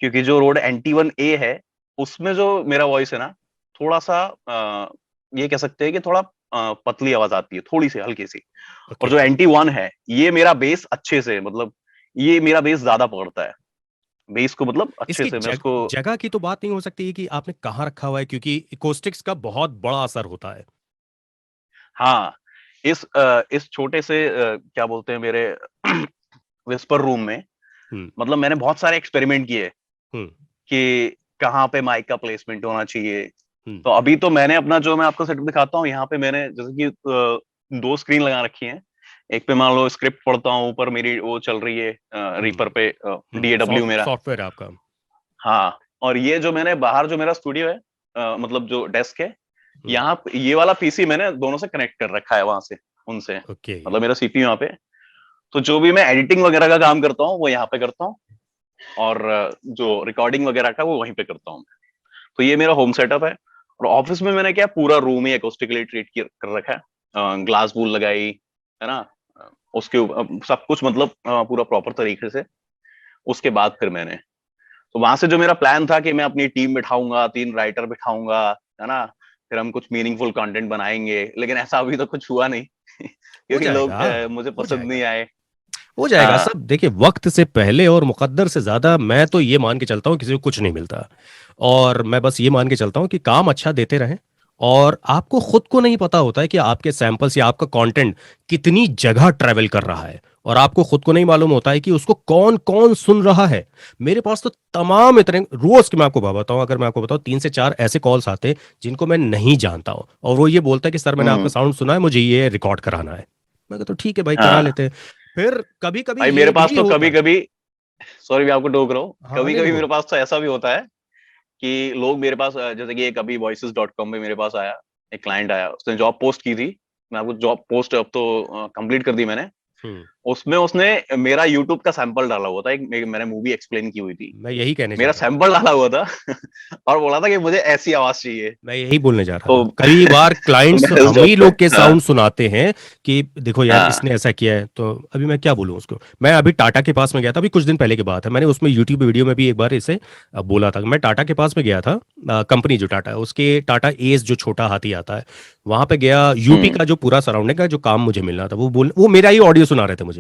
क्योंकि जो रोड NT1A है, उसमें जो मेरा वॉइस है ना, थोड़ा सा ये कह सकते हैं कि थोड़ा पतली आवाज आती है, थोड़ी सी हल्की सी। और जो NT1 है, ये मेरा बेस अच्छे से, मतलब ये मेरा बेस ज्यादा पकड़ता है, बेस को मतलब अच्छे से। मैं उसको जगह की तो बात नहीं हो सकती कि आपने कहाँ रखा हुआ है, क्योंकि इकोस्टिक्स का बहुत बड़ा असर होता है। हाँ, इस छोटे से क्या बोलते हैं, मेरे विस्पर रूम में, मतलब मैंने बहुत सारे एक्सपेरिमेंट किए कि कहाँ पे माइक का प्लेसमेंट होना चाहिए। तो अभी तो मैंने अपना, जो मैं आपको सेटअप दिखाता हूँ, यहाँ पे मैंने जैसे कि 2 स्क्रीन लगा रखी हैं। एक पे मान लो स्क्रिप्ट पढ़ता हूँ, ऊपर मेरी वो चल रही है रीपर पे, DAW मेरा सॉफ्टवेयर आपका। हाँ, और ये जो मैंने बाहर जो मेरा स्टूडियो है, मतलब जो डेस्क है, यहाँ ये वाला PC मैंने दोनों से कनेक्ट कर रखा है, वहां से उनसे, मतलब मेरा CPU यहाँ पे। तो जो भी मैं एडिटिंग वगैरह का काम करता हूँ वो यहाँ पे करता हूँ, और जो रिकॉर्डिंग वगैरह का वो वहीं पे करता हूँ। तो ये मेरा होम सेटअप है। और ऑफिस में मैंने क्या पूरा रूम ही एकोस्टिकली ट्रीट कर रखा है, ग्लास वूल लगाई है ना, उसके सब कुछ मतलब पूरा प्रॉपर तरीके से। उसके बाद फिर मैंने, तो वहां से जो मेरा प्लान था कि मैं अपनी टीम बिठाऊंगा, 3 राइटर बिठाऊंगा, है ना, फिर हम कुछ मीनिंगफुल कंटेंट बनाएंगे, लेकिन ऐसा अभी तो कुछ हुआ नहीं हो क्योंकि लोग जाएगा, मुझे हो पसंद नहीं जाएगा, आए। हो जाएगा हाँ। सब। देखिए, वक्त से पहले और मुकद्दर से ज्यादा मैं तो ये मान के चलता हूँ किसी को कुछ नहीं मिलता। और मैं बस ये मान के चलता हूँ कि काम अच्छा देते रहें। और आपको खुद को नहीं पता होता है कि आपके सैंपल्स या आपका कंटेंट कितनी जगह ट्रैवल कर रहा है, और आपको खुद को नहीं मालूम होता है कि उसको कौन कौन सुन रहा है। मेरे पास तो तमाम इतने रोज के, मैं आपको बताऊं, अगर मैं आपको बताऊं, 3 से 4 ऐसे कॉल्स आते हैं जिनको मैं नहीं जानता हूं, और वो ये बोलता है कि सर मैंने आपका हम्म। साउंड सुना है, मुझे ये रिकॉर्ड कराना है। मैं कहता हूँ ठीक है भाई, करा हाँ लेते हैं। फिर कभी कभी भाई, ये मेरे पास भी तो होता कभी है। कभी, सॉरी मैं आपको टोक रहा हूँ, हाँ, कभी नहीं नहीं कभी मेरे बोलो। पास तो ऐसा भी होता है कि लोग मेरे पास जैसे कि एक अभी voices.com पे मेरे पास आया, एक क्लाइंट आया, उसने जॉब पोस्ट की थी। मैं आपको जॉब पोस्ट अब तो कंप्लीट कर दी मैंने। हम्म। उसमें उसने मेरा यूट्यूब का सैंपल डाला हुआ था, एक मैंने मूवी एक्सप्लेन की हुई थी, मैं यही कहने जा मेरा रहा था। सैंपल डाला हुआ था और बोला था कि मुझे ऐसी आवाज चाहिए। मैं यही बोलने जा रहा तो था, कई बार तो क्लाइंट्स मैं उस हम जॉब ही पे, लोग के हाँ साउंड सुनाते हैं कि देखो यार हाँ। इसने ऐसा किया है। तो अभी मैं क्या बोलूं उसको। मैं अभी टाटा के पास में गया था, अभी कुछ दिन पहले की बात है, मैंने उसमें यूट्यूब वीडियो में भी एक बार इसे बोला था। मैं टाटा के पास में गया था, कंपनी जो टाटा है उसके टाटा एस जो छोटा हाथी आता है, वहां पे गया। यूपी हम्म का जो पूरा सराउंडिंग का जो काम मुझे मिलना था, वो मेरा ही ऑडियो सुना रहे थे मुझे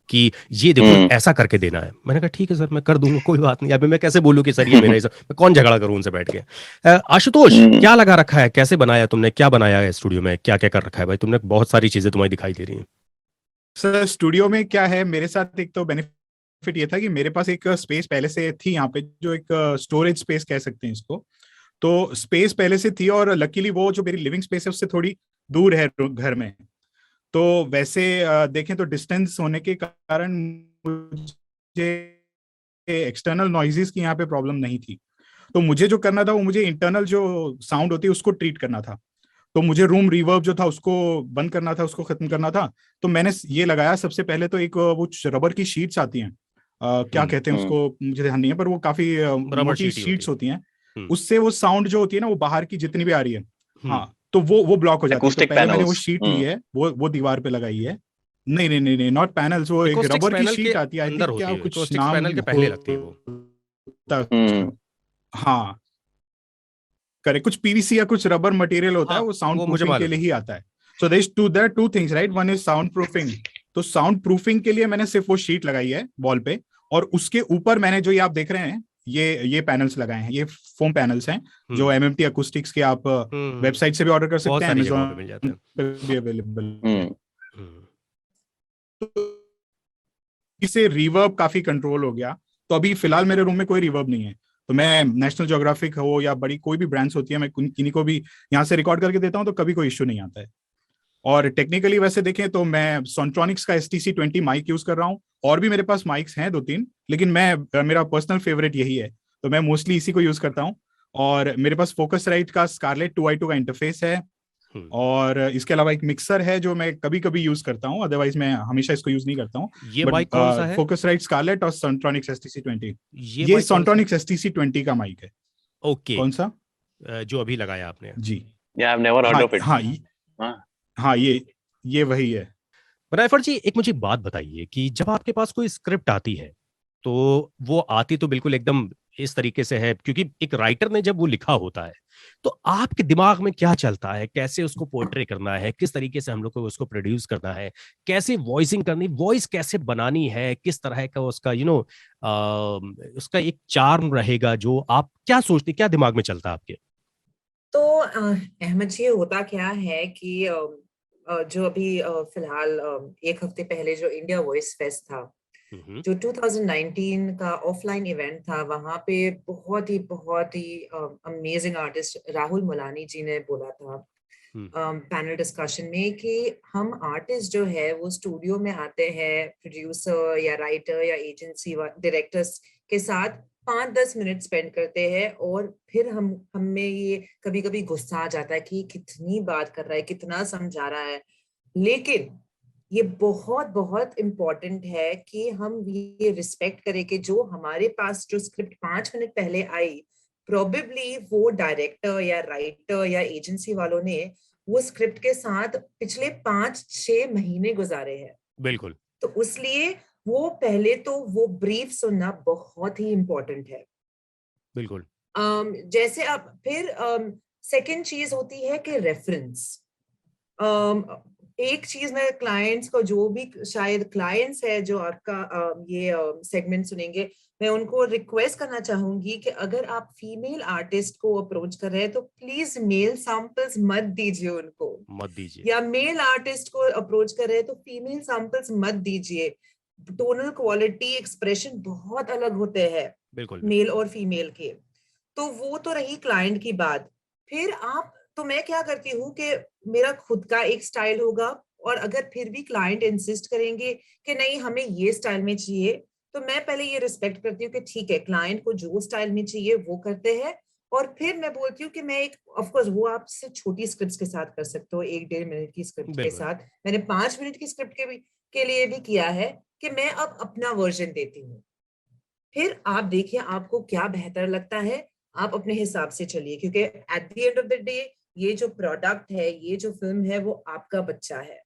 कि ये देखो हम्म ऐसा करके देना है। मैंने कहा ठीक है सर, मैं कर दूंगा, कोई बात नहीं। अभी मैं कैसे बोलूँ कि सर ये मेरा ही सर, मैं कौन झगड़ा करूं उनसे बैठ के। आशुतोष, हम्म। क्या लगा रखा है, कैसे बनाया तुमने, क्या बनाया है स्टूडियो में, क्या क्या कर रखा है भाई तुमने, बहुत सारी चीजें तुम्हारी दिखाई दे रही हैं। सर स्टूडियो में क्या है, मेरे साथ एक तो बेनिफिट ये था कि मेरे पास एक स्पेस पहले से थी यहाँ पे, जो एक स्टोरेज स्पेस कह सकते हैं इसको। तो स्पेस पहले से थी, और लकीली वो जो मेरी लिविंग स्पेस है उससे थोड़ी दूर है घर में। तो वैसे देखें तो डिस्टेंस होने के कारण मुझे एक्सटर्नल नॉइजेस की यहाँ पे प्रॉब्लम नहीं थी। तो मुझे जो करना था वो मुझे इंटरनल जो साउंड होती है उसको ट्रीट करना था। तो मुझे रूम रिवर्ब जो था उसको बंद करना था, उसको खत्म करना था। तो मैंने ये लगाया सबसे पहले तो एक वो रबर की शीट्स आती हैं, क्या हम्म। कहते हैं हम्म उसको मुझे ध्यान नहीं है, पर वो काफी रबर मोटी शीट ही होती शीट्स है। होती हैं। हम्म। उससे वो साउंड जो होती है ना, वो बाहर की जितनी भी आ रही है, हम्म। हाँ, तो वो ब्लॉक हो जाती है। तो एकूस्टिक पहले मैंने वो पैनल्स। शीट ली है, वो दीवार पे लगाई है। नहीं नहीं नहीं नहीं, नॉट पैनल्स, वो एक एकोस्टिक्स रबर की पैनल के शीट आती है, आई अंदर थिंक होती क्या है, कुछ एकोस्टिक्स नाम पैनल के पहले लगती है वो। होता है हम्म उसका। हाँ, करेक्ट, कुछ पीवीसी या कुछ रबर मटेरियल होता है, हाँ, वो साउंड वो मुझे प्रूफिंग के मालूम लिए है। ही आता है। So there two things right, one is sound proofing. तो साउंड प्रूफिंग के लिए मैंने सिर्फ वो शीट लगाई है वॉल पे, और उसके ऊपर मैंने जो ये आप देख रहे हैं, ये पैनल्स लगाए हैं, ये फोम पैनल्स हैं, जो हम्म। एमएमटी अकूस्टिक्स के आप हम्म। वेबसाइट से भी ऑर्डर कर सकते बहुत हैं, सारी जगहों पे अमेजोन मिल जाते हैं। पे भी अवेलेबल है। हम्म हम्म। तो इससे रिवर्ब काफी कंट्रोल हो गया। तो अभी फिलहाल मेरे रूम में कोई रिवर्ब नहीं है। तो मैं नेशनल ज्योग्राफिक हो या बड़ी कोई भी ब्रांड्स होती है, मैं किन्हीं को भी यहाँ से रिकॉर्ड करके देता हूँ, तो कभी कोई इश्यू नहीं आता है। और टेक्निकली वैसे देखें तो मैं Sontronics का STC20 माइक यूज कर रहा हूँ। और भी मेरे पास माइक्स हैं 2-3, लेकिन मेरा पर्सनल फेवरेट यही है, तो मैं मोस्टली इसी को यूज करता हूँ। और मेरे पास फोकसराइट का Scarlett 2i2 का इंटरफेस है। हम्म। और इसके अलावा एक मिक्सर है जो मैं कभी कभी यूज करता हूँ, अदरवाइज मैं हमेशा इसको यूज नहीं करता हूँ। ये बट माइक कौन सा है? फोकसराइट Scarlett और Sontronics STC20, ये ये माइक कौन सा है? Sontronics STC20 का माइक है। ओके। कौन सा? जो अभी लगाया आपने। जी, या आई हैव नेवर हर्ड हाँ ऑफ इट। हाँ हाँ। हाँ, ये वही है। रायफर जी, एक मुझे बात बताइए कि जब आपके पास कोई स्क्रिप्ट आती है, तो वो आती तो बिल्कुल एकदम इस तरीके से है, क्योंकि एक राइटर ने जब वो लिखा होता है, तो आपके दिमाग में क्या चलता है, कैसे उसको पोर्ट्रे करना है, किस तरीके से हम लोग को उसको प्रोड्यूस करना है, कैसे वॉइसिंग करनी, वॉइस कैसे बनानी है, किस तरह का उसका उसका एक चार्म रहेगा, जो आप क्या सोचते, क्या दिमाग में चलता है आपके? तो अहमद जी, होता क्या है कि जो अभी फिलहाल 1 हफ्ते पहले जो इंडिया वॉइस फेस्ट था, हम्म। जो 2019 का ऑफलाइन इवेंट था, वहां पे बहुत ही अमेजिंग आर्टिस्ट राहुल मुलानी जी ने बोला था हम्म। पैनल डिस्कशन में कि हम आर्टिस्ट जो है वो स्टूडियो में आते हैं प्रोड्यूसर या राइटर या एजेंसी डायरेक्टर्स के साथ 5-10 मिनट स्पेंड करते हैं, और फिर हमें ये कभी कभी गुस्सा आ जाता है कि कितनी बात कर रहा है, कितना समझा रहा है। लेकिन ये बहुत बहुत इम्पोर्टेंट है कि हम ये रिस्पेक्ट करें कि जो हमारे पास जो स्क्रिप्ट 5 मिनट पहले आई, प्रोबेबली वो डायरेक्टर या राइटर या एजेंसी वालों ने वो स्क्रिप्ट के साथ पिछले 5-6 महीने गुजारे हैं। बिल्कुल तो इसलिए वो पहले तो वो ब्रीफ सुनना बहुत ही इम्पोर्टेंट है। बिल्कुल जैसे अब फिर सेकंड चीज होती है कि रेफरेंस। एक चीज मैं क्लाइंट्स को, जो भी शायद क्लाइंट्स है जो आपका ये सेगमेंट सुनेंगे, मैं उनको रिक्वेस्ट करना चाहूंगी कि अगर आप फीमेल आर्टिस्ट को अप्रोच कर रहे हैं तो प्लीज मेल सैंपल्स मत दीजिए उनको, मत दीजिए। या मेल आर्टिस्ट को अप्रोच कर रहे हैं तो फीमेल सैंपल्स मत दीजिए। टोनल क्वालिटी, एक्सप्रेशन बहुत अलग होते हैं बिल्कुल मेल और फीमेल के। तो वो तो रही क्लाइंट की बात। फिर आप, तो मैं क्या करती हूँ कि मेरा खुद का एक स्टाइल होगा, और अगर फिर भी क्लाइंट इंसिस्ट करेंगे कि नहीं हमें ये स्टाइल में चाहिए, तो मैं पहले ये रिस्पेक्ट करती हूँ कि ठीक है, क्लाइंट को जो स्टाइल में चाहिए वो करते हैं। और फिर मैं बोलती हूँ कि मैं एक, ऑफ कोर्स वो आपसे छोटी स्क्रिप्ट्स के साथ कर सकते हो, 1-1.5 मिनट की स्क्रिप्ट के बिल्कुल साथ। मैंने 5 मिनट की स्क्रिप्ट के लिए भी किया है कि मैं अब अपना वर्जन देती हूँ। फिर आप देखिए आपको क्या बेहतर लगता है, आप अपने हिसाब से चलिए, क्योंकि at the end of the day ये जो प्रोडक्ट है, ये जो फिल्म है, वो आपका बच्चा है।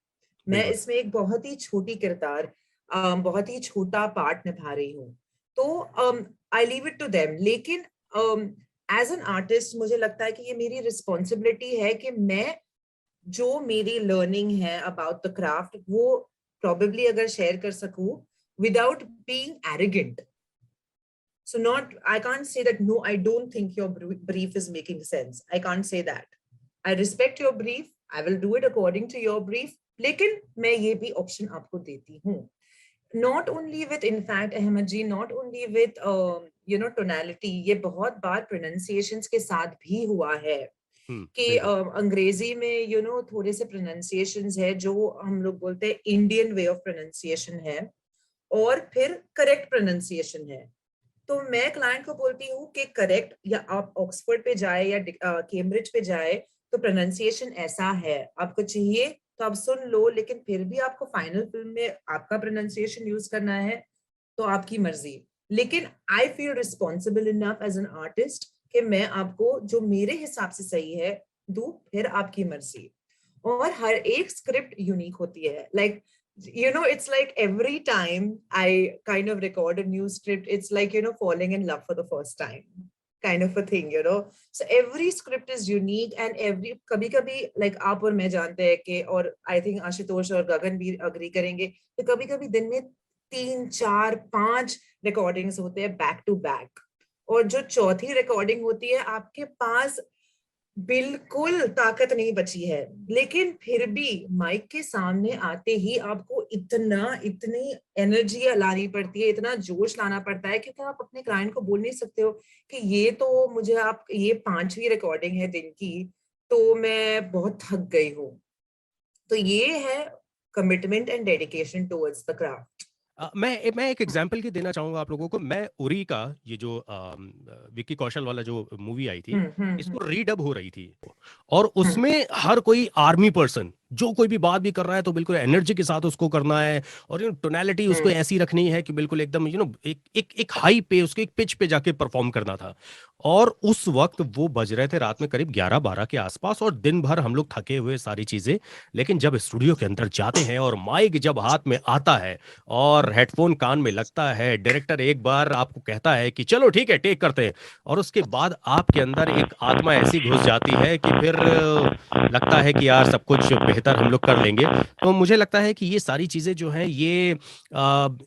मैं बिल्कुल इसमें एक बहुत ही छोटी किरदार, बहुत ही छोटा पार्ट निभा रही हूँ। तो I leave it to them. लेकिन एज एन आर्टिस्ट मुझे लगता है कि ये मेरी रिस्पॉन्सिबिलिटी है कि मैं जो मेरी लर्निंग है अबाउट द क्राफ्ट वो प्रोबेबली अगर शेयर कर सकूं without being arrogant. So not, I can't say that, no, I don't think your brief is making sense. I can't say that. I respect your brief. I will do it according to your brief. लेकिन मैं ये भी option आपको देती हूँ. Not only with, in fact, Ahmad ji, not only with, tonality, ये बहुत बार pronunciations के साथ भी हुआ है कि अंग्रेजी में थोड़े से pronunciations है जो हम लोग बोलते हैं इंडियन वे ऑफ pronunciation है, और फिर करेक्ट pronunciation है। तो मैं क्लाइंट को बोलती हूँ कि करेक्ट, या आप ऑक्सफोर्ड पे जाए या कैम्ब्रिज पे जाए तो प्रोनाउंसिएशन ऐसा है, आपको चाहिए तो आप सुन लो, लेकिन फिर भी आपको फाइनल फिल्म में आपका प्रोनाउंसिएशन यूज करना है तो आपकी मर्जी। लेकिन I feel responsible enough as an artist कि मैं आपको जो मेरे हिसाब से सही है दूं, फिर आपकी मर्जी। और हर एक स्क्रिप्ट यूनिक होती है, it's like every time I kind of record a new script, it's like falling in love for the first time kind of a thing. So every script is unique, and every कभी-कभी like आप और मैं जानते हैं कि, और I think Ashutosh और गगन भी अग्री करेंगे कि कभी-कभी दिन में 3-4-5 रिकॉर्डिंग्स होते हैं बैक टू बैक, और जो चौथी रिकॉर्डिंग होती है आपके पास बिल्कुल ताकत नहीं बची है, लेकिन फिर भी माइक के सामने आते ही आपको इतनी एनर्जी लानी पड़ती है, इतना जोश लाना पड़ता है, क्योंकि आप अपने क्लाइंट को बोल नहीं सकते हो कि ये तो मुझे, आप ये 5वीं रिकॉर्डिंग है दिन की, तो मैं बहुत थक गई हूँ। तो ये है commitment and dedication towards the craft. मैं एक एग्जांपल की देना चाहूंगा आप लोगों को। मैं उरी का, ये जो विक्की कौशल वाला जो मूवी आई थी, इसको रीडब हो रही थी, और उसमें हर कोई आर्मी पर्सन जो कोई भी बात भी कर रहा है तो बिल्कुल एनर्जी के साथ उसको करना है, और टोनैलिटी उसको ऐसी रखनी है कि बिल्कुल एकदम एक हाई पे, उसको एक पिच पे जाके परफॉर्म करना था। और उस वक्त वो बज रहे थे रात में करीब 11-12 के आसपास, और दिन भर हम लोग थके हुए सारी चीजें। लेकिन जब स्टूडियो के अंदर जाते हैं और माइक जब हाथ में आता है और हेडफोन कान में लगता है, डायरेक्टर एक बार आपको कहता है कि चलो ठीक है टेक करते हैं, और उसके बाद आपके अंदर एक आत्मा ऐसी घुस जाती है कि फिर लगता है कि यार सब कुछ बेहतर हम लोग कर लेंगे। तो मुझे लगता है कि ये सारी चीजें जो हैं ये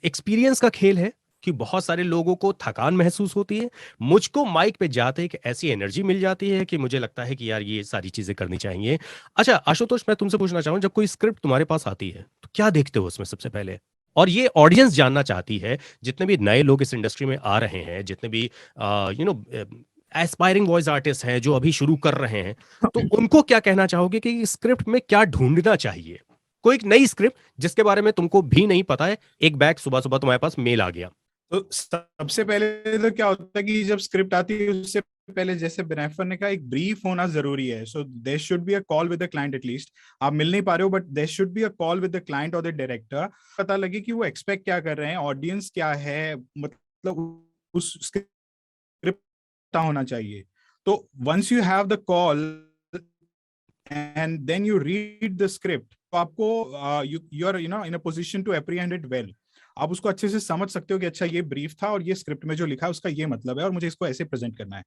एक्सपीरियंस का खेल है, कि बहुत सारे लोगों को थकान महसूस होती है। मुझको माइक पे जाते एक ऐसी एनर्जी मिल जाती है कि मुझे लगता है कि यार ये सारी चीजें करनी चाहिए। अच्छा आशुतोष, मैं तुमसे पूछना चाहूँ, जब कोई स्क्रिप्ट तुम्हारे पास आती है तो क्या देखते हो उसमें सबसे पहले? और ये ऑडियंस जानना चाहती है, जितने भी नए लोग इस इंडस्ट्री में आ रहे हैं, जितने भी एस्पायरिंग वॉइस आर्टिस्ट हैं जो अभी शुरू कर रहे हैं, तो उनको क्या कहना चाहोगे कि स्क्रिप्ट में क्या ढूंढना चाहिए? कोई एक नई स्क्रिप्ट जिसके बारे में तुमको भी नहीं पता है, एक बैग सुबह सुबह तुम्हारे पास मेल आ गया, तो सबसे पहले तो क्या होता है कि जब स्क्रिप्ट आती है उससे पहले, जैसे बिनाफर ने कहा, एक ब्रीफ होना जरूरी है. So there should be a call with the client at least. आप मिल नहीं पा रहे हो but there should be a call with the client और द डायरेक्टर. पता लगे कि वो एक्सपेक्ट क्या कर रहे हैं, ऑडियंस क्या है, मतलब उस स्क्रिप्ट होना चाहिए. तो once you have the call and then you read the script, तो आपको you are in a position to apprehend it well. आप उसको अच्छे से समझ सकते हो कि अच्छा ये ब्रीफ था और ये स्क्रिप्ट में जो लिखा है उसका ये मतलब है और मुझे इसको ऐसे प्रेजेंट करना है.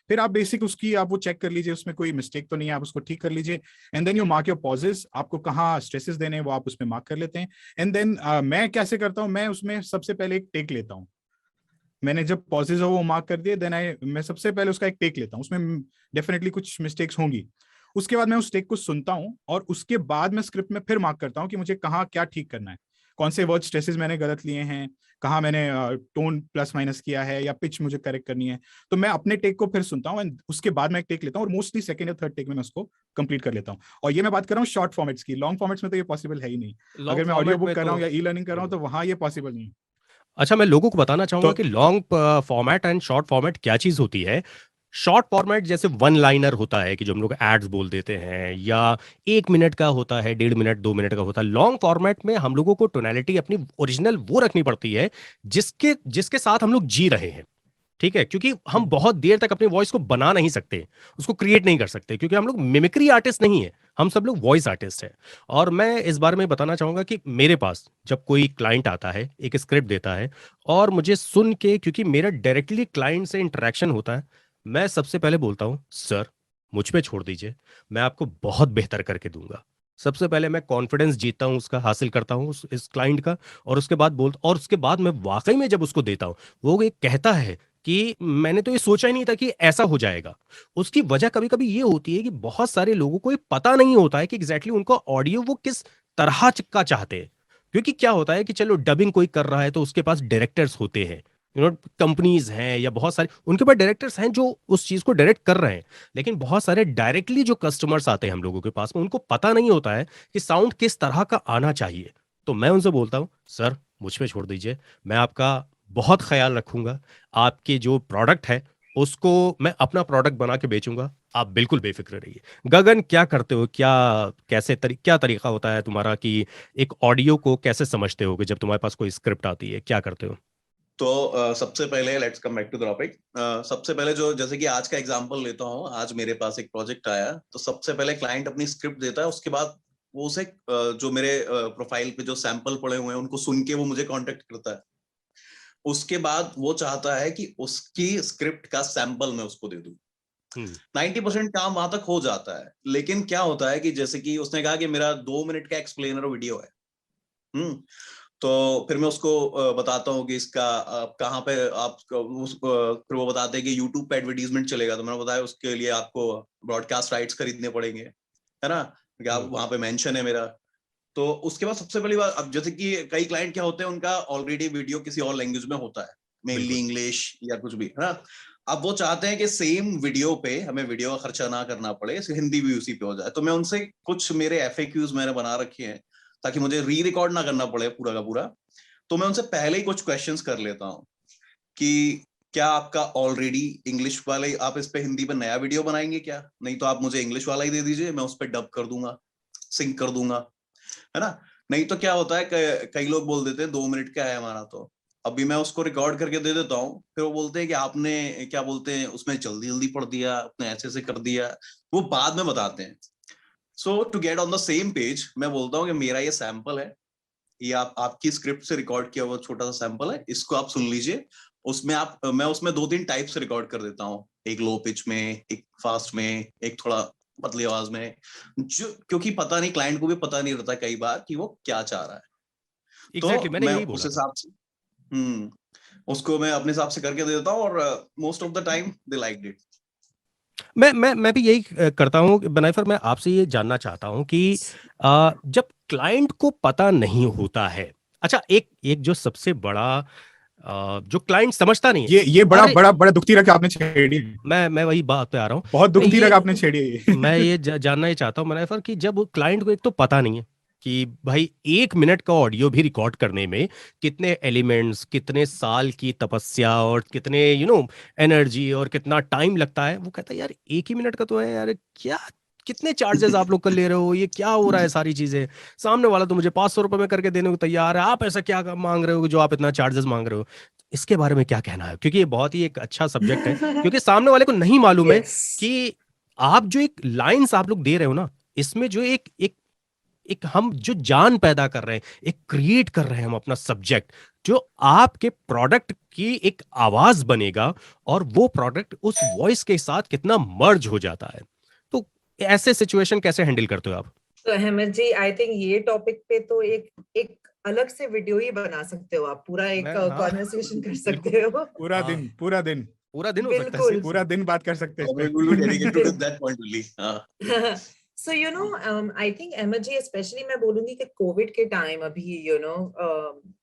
फिर आप बेसिक उसकी आप वो चेक कर लीजिए, उसमें कोई मिस्टेक तो नहीं है, आप उसको ठीक कर लीजिए. And then you mark your pauses. आपको कहाँ स्ट्रेसेस देने हैं वो आप उसमें मार्क कर लेते हैं. एंड देन मैं कैसे करता हूँ, मैं उसमें सबसे पहले एक टेक लेता हूँ. मैंने जब पॉजेस हो वो मार्क कर दिए, देन मैं सबसे पहले उसका एक टेक लेता हूँ. उसमें डेफिनेटली कुछ मिस्टेक्स होंगी. उसके बाद मैं उस टेक को सुनता हूँ और उसके बाद मैं स्क्रिप्ट में फिर मार्क करता हूँ कि मुझे कहाँ क्या ठीक करना है, कौन से वर्ड स्ट्रेसेस मैंने गलत लिए हैं, कहाँ मैंने टोन प्लस माइनस किया है या पिच मुझे करेक्ट करनी है. तो मैं अपने टेक को फिर सुनता हूँ एंड उसके बाद मैं एक टेक लेता हूँ और मोस्टली सेकंड या थर्ड टेक में मैं उसको कंप्लीट कर लेता हूँ. और ये मैं बात कर रहा हूँ शॉर्ट फॉर्मेट्स की. लॉन्ग फॉर्मेट्स में तो ये पॉसिबल है ही नहीं. लॉन्ग अगर मैं ऑडियो फॉर्मेट बुक में कर रहा तो हूँ या ई लर्निंग कर रहा हूँ तो वहां ये पॉसिबल नहीं है. अच्छा, मैं लोगों को बताना चाहूंगा तो कि long format and short format क्या चीज होती है. शॉर्ट फॉर्मेट जैसे वन लाइनर होता है कि जो हम लोग एड्स बोल देते हैं, या 1 मिनट का होता है, 1.5 मिनट 2 मिनट का होता है. लॉन्ग फॉर्मेट में हम लोगों को टोनैलिटी अपनी ओरिजिनल वो रखनी पड़ती है जिसके जिसके साथ हम लोग जी रहे हैं. ठीक है, क्योंकि हम बहुत देर तक अपनी वॉइस को बना नहीं सकते, उसको क्रिएट नहीं कर सकते, क्योंकि हम लोग मिमिक्री आर्टिस्ट नहीं है, हम सब लोग वॉइस आर्टिस्ट हैं. और मैं इस बारे में बताना चाहूंगा कि मेरे पास जब कोई क्लाइंट आता है, एक स्क्रिप्ट देता है, और मुझे सुन के, क्योंकि मेरा डायरेक्टली क्लाइंट से इंटरेक्शन होता है, मैं सबसे पहले बोलता हूँ, सर मुझ पे छोड़ दीजिए, मैं आपको बहुत बेहतर करके दूंगा. सबसे पहले मैं कॉन्फिडेंस जीतता हूँ, उसका हासिल करता हूँ इस क्लाइंट का. और उसके बाद मैं वाकई में जब उसको देता हूँ, वो ये कहता है कि मैंने तो ये सोचा ही नहीं था कि ऐसा हो जाएगा. उसकी वजह कभी कभी ये होती है कि बहुत सारे लोगों को ये पता नहीं होता है कि एग्जैक्टली उनको ऑडियो वो किस तरह का चाहते हैं. क्योंकि क्या होता है कि चलो डबिंग कोई कर रहा है तो उसके पास डायरेक्टर्स होते हैं, कंपनीज हैं या बहुत सारे उनके पास डायरेक्टर्स हैं जो उस चीज को डायरेक्ट कर रहे हैं. लेकिन बहुत सारे डायरेक्टली जो कस्टमर्स आते हैं हम लोगों के पास में, उनको पता नहीं होता है कि साउंड किस तरह का आना चाहिए. तो मैं उनसे बोलता हूँ, सर मुझ पे छोड़ दीजिए, मैं आपका बहुत ख्याल रखूंगा. आपके जो प्रोडक्ट है उसको मैं अपना प्रोडक्ट बना के बेचूंगा, आप बिल्कुल बेफिक्र रहिए. गगन, क्या करते हो, क्या तरीका होता है तुम्हारा कि एक ऑडियो को कैसे समझते हो कि जब तुम्हारे पास कोई स्क्रिप्ट आती है, क्या करते हो? तो सबसे पहले let's come back to the topic. सबसे पहले जो, जैसे कि आज का एग्जांपल लेता हूँ, आज मेरे पास एक प्रोजेक्ट आया, तो सबसे पहले क्लाइंट अपनी स्क्रिप्ट देता है, उसके बाद वो उसे जो मेरे प्रोफाइल पे जो सैंपल पड़े हुए हैं उनको सुन के वो मुझे कांटेक्ट करता है. उसके बाद वो चाहता है कि उसकी स्क्रिप्ट का सैंपल मैं उसको दे दूं. 90% काम वहां तक हो जाता है. लेकिन क्या होता है कि जैसे कि उसने कहा कि मेरा 2 मिनट का एक्सप्लेनर वीडियो है. तो फिर मैं उसको बताता हूँ कि इसका कहाँ पे आप फिर वो बताते हैं कि यूट्यूब पे एडवर्टीजमेंट चलेगा. तो मैंने बताया उसके लिए आपको ब्रॉडकास्ट राइट्स खरीदने पड़ेंगे, है ना, कि आप वहां पे मेंशन है मेरा. तो उसके बाद सबसे पहली बात, अब जैसे कि कई क्लाइंट क्या होते हैं, उनका ऑलरेडी वीडियो किसी और लैंग्वेज में होता है, मेनली इंग्लिश या कुछ भी, है ना. अब वो चाहते हैं कि सेम वीडियो पे हमें वीडियो का खर्चा ना करना पड़े, हिंदी भी उसी पे हो जाए. तो मैं उनसे कुछ मेरे FAQs मैंने बना रखे हैं ताकि मुझे री रिकॉर्ड ना करना पड़े पूरा का पूरा. तो मैं उनसे पहले ही कुछ क्वेश्चंस कर लेता हूँ कि क्या आपका ऑलरेडी इंग्लिश वाले, आप इस पे हिंदी पे नया वीडियो बनाएंगे क्या? नहीं तो आप मुझे इंग्लिश वाला ही दे दीजिए, मैं उस पर डब कर दूंगा, सिंक कर दूंगा, है ना. नहीं तो क्या होता है, कई लोग बोल देते हैं 2 मिनट का है हमारा, तो अभी मैं उसको रिकॉर्ड करके दे देता हूँ, फिर वो बोलते हैं कि आपने क्या बोलते हैं उसमें जल्दी जल्दी पढ़ दिया, आपने ऐसे कर दिया, वो बाद में बताते हैं. So to get on the same page मैं बोलता हूँ कि मेरा ये सैंपल है, ये आपकी स्क्रिप्ट से रिकॉर्ड किया हुआ छोटा सा सैंपल है, इसको आप सुन लीजिए. मैं उसमें 2-3 टाइप से रिकॉर्ड कर देता हूँ, एक लो पिच में, एक फास्ट में, एक थोड़ा पतली आवाज में, जो क्योंकि पता नहीं, क्लाइंट को भी पता नहीं रहता कई बार कि वो क्या चाह रहा है. एग्जैक्टली, मैंने मैं यही उस बोला था. हिसाब से उसको मैं अपने हिसाब से करके दे देता हूँ और most of the time they liked it. मैं भी यही करता हूँ. बनाइफर, मैं आपसे ये जानना चाहता हूँ कि जब क्लाइंट को पता नहीं होता है, अच्छा, एक एक जो सबसे बड़ा जो क्लाइंट समझता नहीं है, ये बड़ा बड़ा बड़ा दुखती रखा आपने छेड़ी. मैं वही बात पे आ रहा हूँ. बहुत दुखती रखा आपने छेड़ी. मैं ये जानना ही चाहता हूँ बनाइफर कि जब क्लाइंट को एक तो पता नहीं है, कि भाई 1 मिनट का ऑडियो भी रिकॉर्ड करने में कितने एलिमेंट्स, कितने साल की तपस्या और कितने एनर्जी और कितना टाइम लगता है। वो कहता है यार 1 ही मिनट का तो है यार, क्या कितने चार्जेस आप लोग कर ले रहे हो, ये क्या हो रहा है सारी चीजें। सामने वाला तो मुझे 500 रुपए में करके देने को तैयार है, आप ऐसा क्या मांग रहे हो जो आप इतना चार्जेस मांग रहे हो। इसके बारे में क्या कहना है, क्योंकि ये बहुत ही एक अच्छा सब्जेक्ट है, क्योंकि सामने वाले को नहीं मालूम है Yes. कि आप जो एक लाइंस आप लोग दे रहे हो ना, इसमें जो एक एक एक हम जो जान पैदा कर रहे हैं, एक क्रिएट कर रहे हैं हम अपना सब्जेक्ट, जो आपके प्रोडक्ट की एक आवाज बनेगा, और वो प्रोडक्ट उस वॉइस के साथ कितना मर्ज हो जाता है। तो ऐसे सिचुएशन कैसे हैंडल करते हो आप? तो अहमद जी, आई थिंक ये टॉपिक पे तो एक एक अलग से वीडियो ही बना सकते हो आप, पूरा एक हाँ, कॉन्वर्सेशन कर बिल्कुल, सकते हो। पूरा हाँ, दिन पूरा दिन पूरा दिन हो सकता है। बिल्कुल। पूरा दिन बात कर सकते हैं इस पे। we'll be dedicated to that point only. So I think Ahmed ji, especially मैं बोलूंगी कि कोविड के टाइम, अभी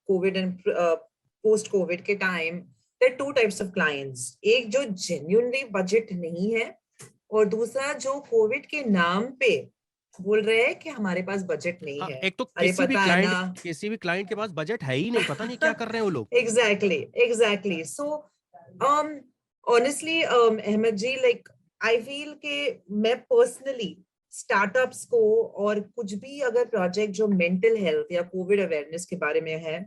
कोविड एंड पोस्ट कोविड के time, there are two types of clients. एक जो genuinely बजट नहीं है, और दूसरा जो कोविड के नाम पे बोल रहे हैं कि हमारे पास बजट नहीं हाँ, है। एक तो अरे पता है ना, किसी भी क्लाइंट के पास बजट है ही नहीं, पता नहीं क्या कर रहे हैं वो लोग। exactly. So honestly, Ahmad ji, like I feel कि मैं पर्सनली स्टार्टअप्स को, और कुछ भी अगर प्रोजेक्ट जो मेंटल हेल्थ या कोविड अवेयरनेस के बारे में है,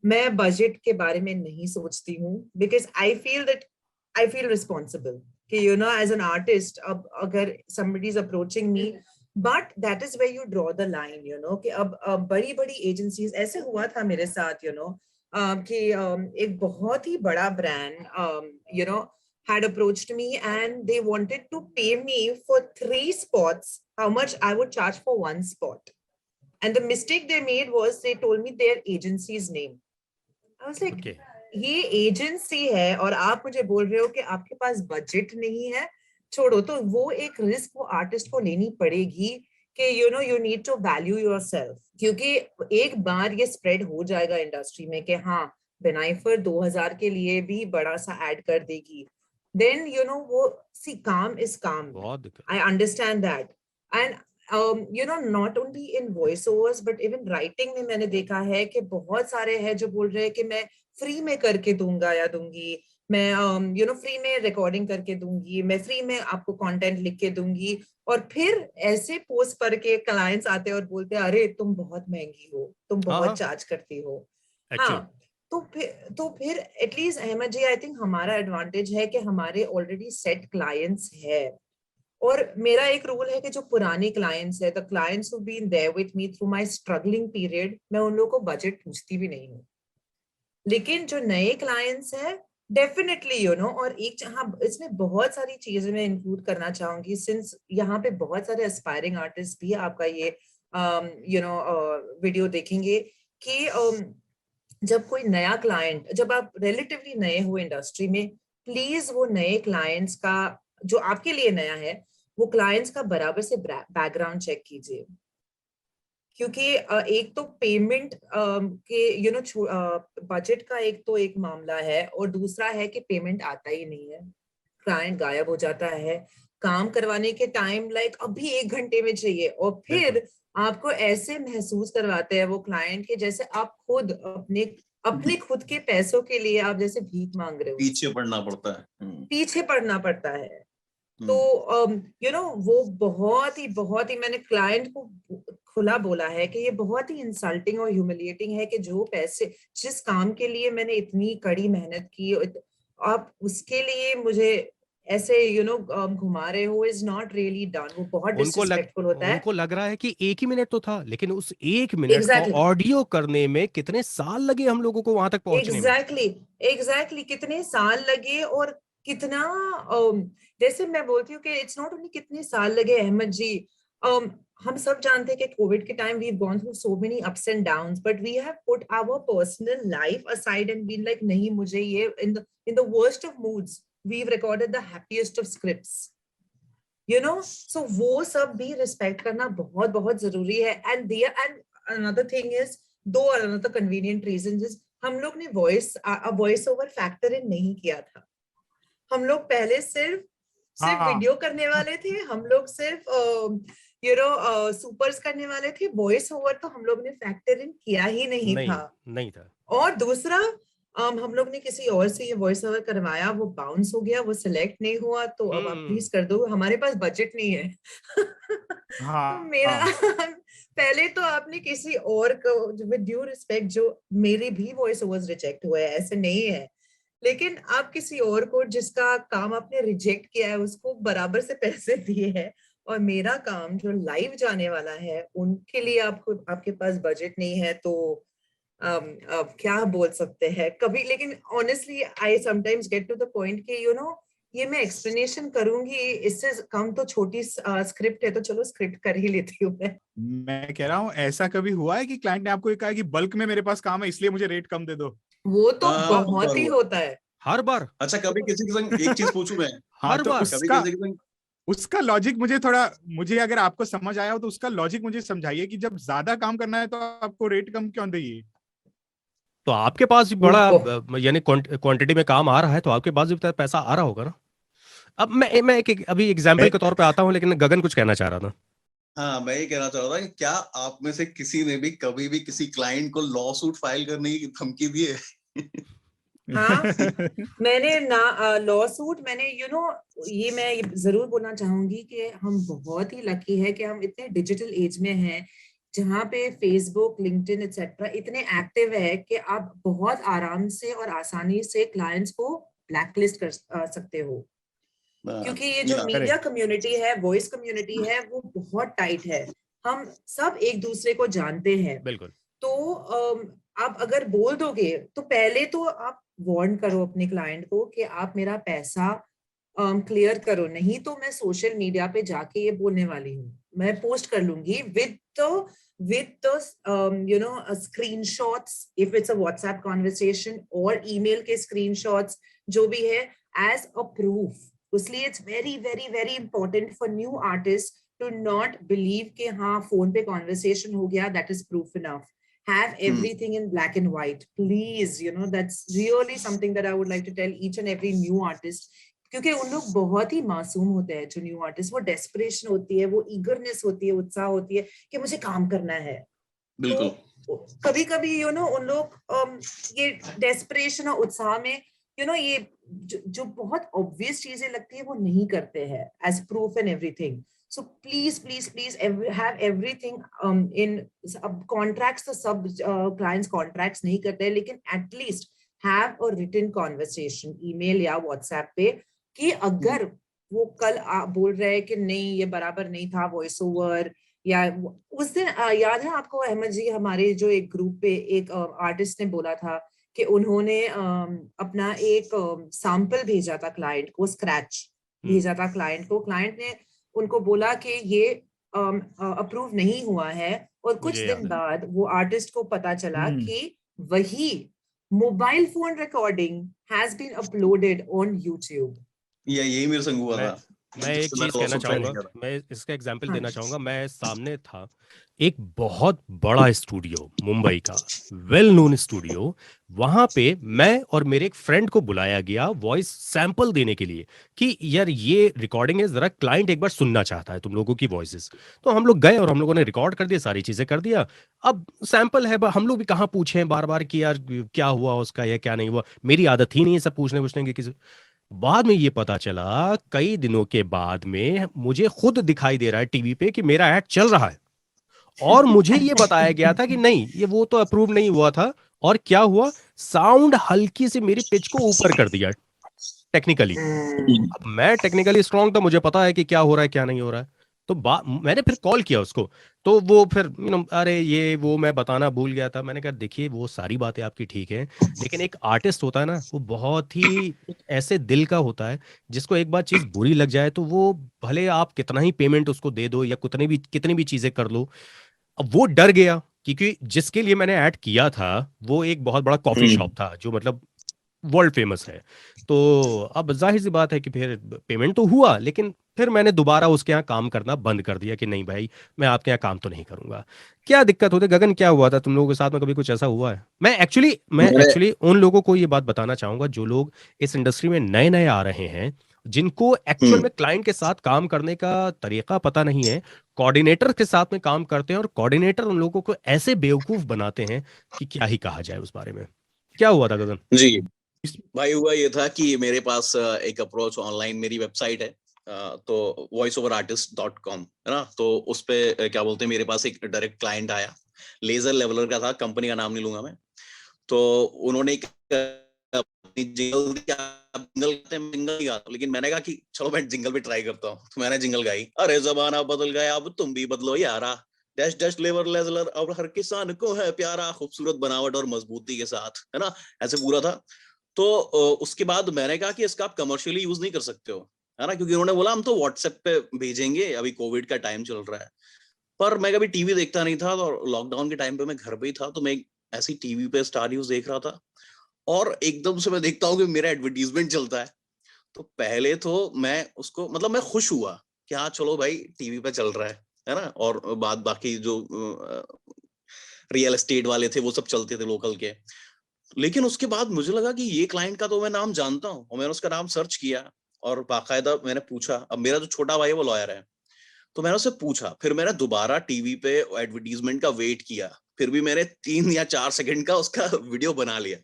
मैं बजट के बारे में नहीं सोचती हूँ, बिकॉज आई फील रिस्पॉन्सिबल कि एज एन आर्टिस्ट, अब अगर somebody is approaching me, but that is where you draw the line, कि अब बड़ी बड़ी एजेंसीज, ऐसे हुआ था मेरे साथ, कि एक बहुत ही बड़ा brand had approached me and they wanted to pay me for 3 spots how much I would charge for 1 spot, and the mistake they made was they told me their agency's name. I was like, Okay. ये agency है और आप मुझे बोल रहे हो कि आपके पास बजट नहीं है। छोड़ो, तो वो एक रिस्क वो आर्टिस्ट को लेनी पड़ेगी कि you need to value yourself, क्योंकि एक बार ये स्प्रेड हो जाएगा इंडस्ट्री में कि हाँ, बेनाइफर 2000 के लिए भी बड़ा सा ऐड कर देगी, देन वो सी काम इज काम। बहुत दिक्कत। I understand that. And not only in voiceovers but even writing में मैंने देखा है कि बहुत सारे हैं जो बोल रहे हैं कि मैं फ्री में करके दूंगा या दूंगी, मैं फ्री में रिकॉर्डिंग करके दूंगी, मैं फ्री में आपको कंटेंट लिख के दूंगी, और फिर ऐसे पोस्ट पर के क्लाइंट्स आते हैं और बोलते हैं अरे तुम बहुत महंगी हो, तुम बहुत चार्ज करती हो। हाँ, तो फिर at least Ahmad ji, I think हमारा एडवांटेज है कि हमारे ऑलरेडी सेट क्लाइंट्स है, और मेरा एक रूल है कि जो पुराने क्लाइंट्स है, the clients who been there with me through my struggling period, मैं उन लोगों को बजट पूछती भी नहीं हूँ। लेकिन जो नए क्लाइंट्स है, डेफिनेटली और एक हाँ, इसमें बहुत सारी चीजें मैं इंक्लूड करना चाहूंगी, सिंस यहाँ पे बहुत सारे एस्पायरिंग आर्टिस्ट भी आपका ये वीडियो देखेंगे कि जब कोई नया क्लाइंट, जब आप रिलेटिवली नए हो इंडस्ट्री में, प्लीज वो नए क्लाइंट्स का, जो आपके लिए नया है, वो क्लाइंट्स का बराबर से बैकग्राउंड चेक कीजिए, क्योंकि एक तो पेमेंट के बजट का एक मामला है, और दूसरा है कि पेमेंट आता ही नहीं है, क्लाइंट गायब हो जाता है, काम करवाने के टाइम लाइक अभी 1 घंटे में चाहिए, और फिर आपको ऐसे महसूस करवाते हैं वो क्लाइंट के जैसे आप खुद अपने खुद के पैसों के लिए आप जैसे भीख मांग रहे हो, पीछे पड़ना पड़ता है। तो वो बहुत ही मैंने क्लाइंट को खुला बोला है कि ये बहुत ही इंसल्टिंग और ह्यूमिलिएटिंग है कि जो पैसे, जिस काम के लिए मैंने इतनी कड़ी मेहनत की, आप उसके लिए मुझे ऐसे घुमा रहे हो, इज नॉट रियली डन। वो बहुत डिसरिस्पेक्टफुल होता है। उनको लग रहा है कि 1 ही मिनट तो था, लेकिन उस 1 मिनट का ऑडियो करने में कितने साल लगे हम लोगों को वहां तक पहुंचने में। एग्जैक्टली कितने साल लगे, और कितना जैसे मैं बोलती हूँ कि इट्स नॉट ओनली कितने साल लगे अहमद जी, हम सब जानते हैं कि कोविड के time we have gone through so many ups and downs, but we have put our personal life aside and been like, नहीं, मुझे ये in the worst of moods we have recorded the happiest of scripts, so वो सब भी respect करना बहुत बहुत जरूरी है। एंड another thing is, दो another convenient reasons is, हम लोग ने वॉइस ओवर फैक्टर इन नहीं किया था, हम लोग पहले सिर्फ वीडियो करने वाले थे, हम लोग सिर्फ सुपर्स करने वाले थे, वॉइस ओवर तो हम लोग ने फैक्टर इन किया ही नहीं था। नहीं था। और दूसरा हम लोग ने किसी और से ये वॉइस ओवर करवाया, वो बाउंस हो गया, वो सिलेक्ट नहीं हुआ, तो अब आप प्लीज कर दो, हमारे पास बजट नहीं है। तो मेरा पहले तो आपने किसी और को, विद ड्यू रिस्पेक्ट, जो मेरे भी वॉइस ओवर्स रिजेक्ट हुए हैं, ऐसे नहीं है, लेकिन आप किसी और को जिसका काम आपने रिजेक्ट किया है उसको बराबर से पैसे दिए हैं, और मेरा काम जो लाइव जाने वाला है उनके लिए आपको, आपके पास बजट नहीं है, तो अब क्या बोल सकते हैं कभी। लेकिन honestly I sometimes get to the point कि ये मैं एक्सप्लेनेशन करूंगी, इससे कम तो छोटी स्क्रिप्ट है, तो चलो स्क्रिप्ट कर ही लेती हूँ मैं कह रहा हूँ, ऐसा कभी हुआ है कि क्लाइंट ने आपको ये कहा है कि बल्क में मेरे पास काम है इसलिए मुझे रेट कम दे दो? वो तो बहुत ही होता है हर बार। अच्छा, कभी किसी के संग एक चीज पूछूं मैं? हर तो बार। कभी किसी के संग उसका लॉजिक मुझे अगर आपको समझ आया हो तो उसका लॉजिक मुझे समझाइए कि जब ज्यादा काम करना है तो आपको रेट कम क्यों देगी? तो आपके पास भी बड़ा यानी क्वांटिटी में काम आ रहा है, तो आपके पास भी पैसा आ रहा होगा ना। अब मैं अभी एग्जाम्पल के तौर पे आता हूँ, लेकिन गगन कुछ कहना चाह रहा था। हाँ, मैं ये कहना चाह रहा था कि क्या आप में से किसी ने भी कभी भी किसी क्लाइंट को लॉ सूट फाइल करने की धमकी दी है? हाँ, मैंने ना लॉ सूट, मैंने ये मैं जरूर बोलना चाहूंगी कि हम बहुत ही लकी है कि हम इतने डिजिटल एज में हैं, जहाँ पे फेसबुक, लिंक्डइन एक्सेट्रा इतने एक्टिव है कि आप बहुत आराम से और आसानी से क्लाइंट्स को ब्लैकलिस्ट कर सकते हो, क्योंकि ये जो मीडिया कम्युनिटी है, वॉइस कम्युनिटी है, वो बहुत टाइट है, हम सब एक दूसरे को जानते हैं। बिल्कुल। तो आप अगर बोल दोगे तो पहले तो आप वार्न करो अपने क्लाइंट को कि आप मेरा पैसा क्लियर करो, नहीं तो मैं सोशल मीडिया पे जाके ये बोलने वाली हूँ, मैं पोस्ट कर लूंगी with screenshots, if it's a WhatsApp conversation, और ईमेल के स्क्रीनशॉट्स जो भी है, एज अ प्रूफ। इसलिए it's very very very important for new artist to not believe कि हाँ फोन पे कॉन्वर्सेशन हो गया, that is proof enough. Have everything in black and white, please. That's really something that I would like to tell each and every new artist, क्योंकि उन लोग बहुत ही मासूम होते हैं जो न्यू आर्टिस्ट, वो डेस्परेशन होती है, वो ईगरनेस होती है, उत्साह होती है कि मुझे काम करना है। बिल्कुल। तो कभी कभी उन लोग ये डेस्परेशन और उत्साह में ये जो बहुत ऑब्वियस चीजें लगती है वो नहीं करते हैं as proof and everything. So please have everything in contracts, तो सब clients contracts नहीं करते हैं, लेकिन at least have a written conversation, email या WhatsApp पे, कि अगर वो कल बोल रहे हैं कि नहीं ये बराबर नहीं था वॉइस ओवर, या उस दिन याद है आपको अहमद जी, हमारे जो एक ग्रुप पे एक आर्टिस्ट ने बोला था कि उन्होंने अपना एक सैंपल भेजा था क्लाइंट को, स्क्रैच भेजा था क्लाइंट को, क्लाइंट ने उनको बोला कि ये अप्रूव नहीं हुआ है, और कुछ दिन बाद वो आर्टिस्ट को पता चला कि वही mobile phone recording has been uploaded on YouTube. यही मेरे संग हुआ था। मैं एक चीज कहना चाहूंगा, मैं इसका एग्जांपल देना चाहूंगा। मैं सामने था एक बहुत बड़ा स्टूडियो, मुंबई का वेल नोन स्टूडियो, वहां पे मैं और मेरे एक फ्रेंड को बुलाया गया वॉइस सैंपल देने के लिए कि यार ये रिकॉर्डिंग है, जरा क्लाइंट एक बार सुनना चाहता है तुम लोगों की वॉइसेस। तो हम लोग गए और हम लोगों ने रिकॉर्ड कर दिया, सारी चीजें कर दिया। अब सैंपल है, हम लोग भी कहाँ पूछे बार बार कि यार क्या हुआ उसका या क्या नहीं हुआ, मेरी आदत ही नहीं है सब पूछने की किसी। बाद में ये पता चला कई दिनों के बाद में मुझे खुद दिखाई दे रहा है टीवी पे कि मेरा ऐड चल रहा है, और मुझे ये बताया गया था कि नहीं ये वो तो अप्रूव नहीं हुआ था। और क्या हुआ, साउंड हल्की से मेरी पिच को ऊपर कर दिया टेक्निकली। अब मैं टेक्निकली स्ट्रांग था, मुझे पता है कि क्या हो रहा है क्या नहीं हो रहा है। तो मैंने फिर कॉल किया उसको, तो वो फिर अरे ये वो मैं बताना भूल गया था। मैंने कहा देखिए वो सारी बातें आपकी ठीक है, लेकिन एक आर्टिस्ट होता है ना, वो बहुत ही ऐसे दिल का होता है, जिसको एक बार चीज बुरी लग जाए तो वो भले आप कितना ही पेमेंट उसको दे दो या कितनी भी चीजें कर लो। अब वो डर गया, क्योंकि जिसके लिए मैंने ऐड किया था वो एक बहुत बड़ा कॉफी शॉप था जो मतलब वर्ल्ड फेमस है। तो अब जाहिर सी बात है कि फिर पेमेंट तो हुआ, लेकिन फिर मैंने दोबारा उसके यहाँ काम करना बंद कर दिया कि नहीं भाई मैं आपके यहाँ काम तो नहीं करूंगा। क्या दिक्कत होती गगन, क्या हुआ था तुम लोगों के साथ में, कभी कुछ ऐसा हुआ है? मैं एक्चुअली उन लोगों को ये बात बताना चाहूंगा जो लोग इस इंडस्ट्री में नए नए आ रहे हैं जिनको एक्चुअल में क्लाइंट के साथ काम करने का तरीका पता नहीं है, कोऑर्डिनेटर के साथ में काम करते हैं और कोऑर्डिनेटर उन लोगों को ऐसे बेवकूफ बनाते हैं कि क्या ही कहा जाए उस बारे में। क्या हुआ था गगन? जी भाई, हुआ ये था कि मेरे पास एक अप्रोच ऑनलाइन, मेरी वेबसाइट है तो voiceoverartist.com है ना, तो उस पे क्या बोलते हैं, मेरे पास एक डायरेक्ट क्लाइंट आया, लेजर लेवलर का था, कंपनी का नाम नहीं लूंगा मैं। तो उन्होंने जिंगल गा, लेकिन मैंने कहा कि चलो मैं जिंगल भी ट्राई करता हूँ। तो मैंने जिंगल गाई, अरे जमाना बदल गया अब तुम भी बदलो यारा, डैश डैश लेवर लेजलर अब हर किसान को है प्यारा, खूबसूरत बनावट और मजबूती के साथ, है ना, ऐसे पूरा था। तो उसके बाद मैंने कहा कि इसका आप कमर्शियली यूज नहीं कर सकते हो, है ना, क्योंकि उन्होंने बोला हम तो व्हाट्सएप पे भेजेंगे, अभी कोविड का टाइम चल रहा है। पर मैं कभी टीवी देखता नहीं था, और लॉकडाउन के टाइम पे मैं घर पे ही था, तो मैं ऐसी टीवी पे स्टार न्यूज देख रहा था, और एकदम से मैं देखता हूँ कि मेरा एडवर्टीजमेंट चलता है। तो पहले तो मैं उसको, मतलब मैं खुश हुआ कि हाँ चलो भाई टीवी पे चल रहा है ना, और बाकी जो रियल एस्टेट वाले थे वो सब चलते थे लोकल के। लेकिन उसके बाद मुझे लगा कि ये क्लाइंट का तो मैं नाम जानता हूँ, और मैंने उसका नाम सर्च किया, और बाकायदा मैंने पूछा, अब मेरा जो छोटा भाई है वो लॉयर है, तो मैंने उससे पूछा, फिर मैंने दोबारा टीवी पे एडवर्टीजमेंट का वेट किया, फिर भी मैंने 3 या 4 सेकंड का उसका वीडियो बना लिया।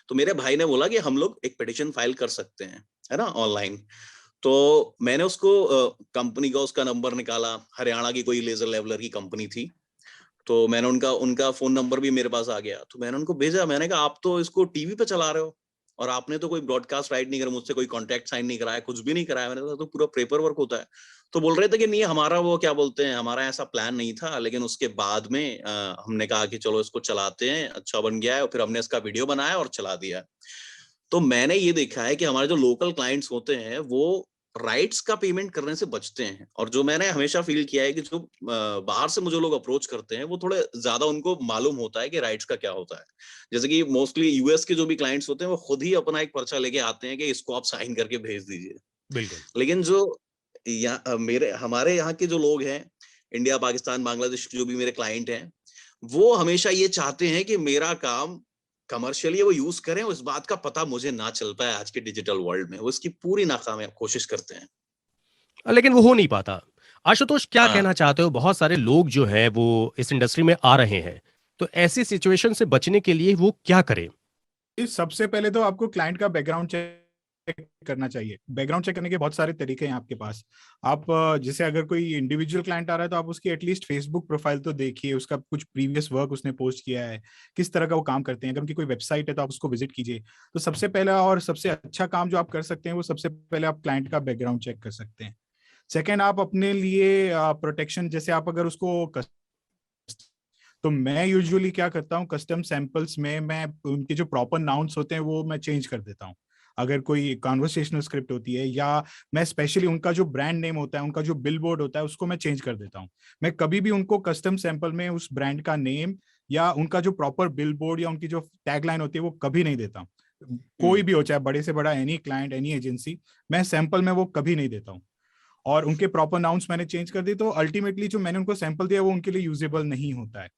तो मेरे भाई ने बोला कि हम लोग एक पिटीशन फाइल कर सकते हैं, है ना, ऑनलाइन। तो मैंने उसको कंपनी का उसका नंबर निकाला, हरियाणा की कोई लेजर लेवलर की कंपनी थी, तो मैंने उनका उनका फोन नंबर भी मेरे पास आ गया, तो मैंने उनको भेजा, मैंने कहा आप तो इसको टीवी पे चला रहे हो, और आपने तो कोई ब्रॉडकास्ट राइट नहीं करा, मुझसे कोई कॉन्ट्रैक्ट साइन नहीं कराया, कुछ भी नहीं कराया। मैंने कहा तो पूरा पेपर वर्क होता है। तो बोल रहे थे कि नहीं, हमारा वो क्या बोलते हैं, हमारा ऐसा प्लान नहीं था, लेकिन उसके बाद में हमने कहा कि चलो इसको चलाते हैं, अच्छा बन गया है, और फिर हमने इसका वीडियो बनाया और चला दिया। तो मैंने ये देखा है कि हमारे जो लोकल क्लाइंट्स होते हैं वो राइट्स का पेमेंट करने से बचते हैं, और जो मैंने हमेशा फील किया है कि जो बाहर से मुझे लोग अप्रोच करते हैं वो थोड़े ज्यादा उनको मालूम होता है कि राइट्स का क्या होता है। जैसे कि मोस्टली यूएस के जो भी क्लाइंट्स होते हैं वो खुद ही अपना एक पर्चा लेके आते हैं कि इसको आप साइन करके भेज दीजिए। बिल्कुल। लेकिन जो मेरे हमारे यहाँ के जो लोग हैं, इंडिया पाकिस्तान बांग्लादेश के जो भी मेरे क्लाइंट हैं, वो हमेशा ये चाहते हैं कि मेरा काम कमर्शियली वो यूज करें, और इस बात का पता मुझे ना चल पाए आज के डिजिटल वर्ल्ड में, वो इसकी पूरी नाकामयाब कोशिश करते हैं। लेकिन वो हो नहीं पाता। आशुतोष, क्या हाँ, कहना चाहते हो? बहुत सारे लोग जो हैं वो इस इंडस्ट्री में आ रहे हैं, तो ऐसी सिचुएशन से बचने के लिए वो क्या करें? सबसे पहले तो आपको क्लाइंट का बैकग्राउंड चेक करना चाहिए। बैकग्राउंड चेक करने के बहुत सारे तरीके हैं आपके पास। आप जैसे अगर कोई इंडिविजुअल क्लाइंट आ रहा है तो आप उसकी एटलीस्ट फेसबुक प्रोफाइल तो देखिए, उसका कुछ प्रीवियस वर्क उसने पोस्ट किया है, किस तरह का वो काम करते हैं। अगर उनकी कोई वेबसाइट है तो आप उसको विजिट कीजिए। तो सबसे पहला और सबसे अच्छा काम जो आप कर सकते हैं वो सबसे पहले आप क्लाइंट का बैकग्राउंड चेक कर सकते हैं। सेकेंड, आप अपने लिए प्रोटेक्शन, जैसे आप अगर उसको तो मैं यूजुअली क्या करता हूँ, कस्टम सैंपल्स में मैं उनके जो प्रॉपर नाउंस होते हैं वो मैं चेंज कर देता हूँ। अगर कोई कॉन्वर्सेशनल स्क्रिप्ट होती है, या मैं स्पेशली उनका जो ब्रांड नेम होता है, उनका जो बिलबोर्ड होता है, उसको मैं चेंज कर देता हूँ। मैं कभी भी उनको कस्टम सैंपल में उस ब्रांड का नेम या उनका जो प्रॉपर बिलबोर्ड या उनकी जो टैगलाइन होती है वो कभी नहीं देता हूँ। कोई भी हो, चाहे बड़े से बड़ा एनी क्लाइंट, एनी एजेंसी, मैं सैंपल में वो कभी नहीं देता हूँ। और उनके प्रॉपर नाउंस मैंने चेंज कर दी, तो अल्टीमेटली जो मैंने उनको सैंपल दिया वो उनके लिए यूजेबल नहीं होता है।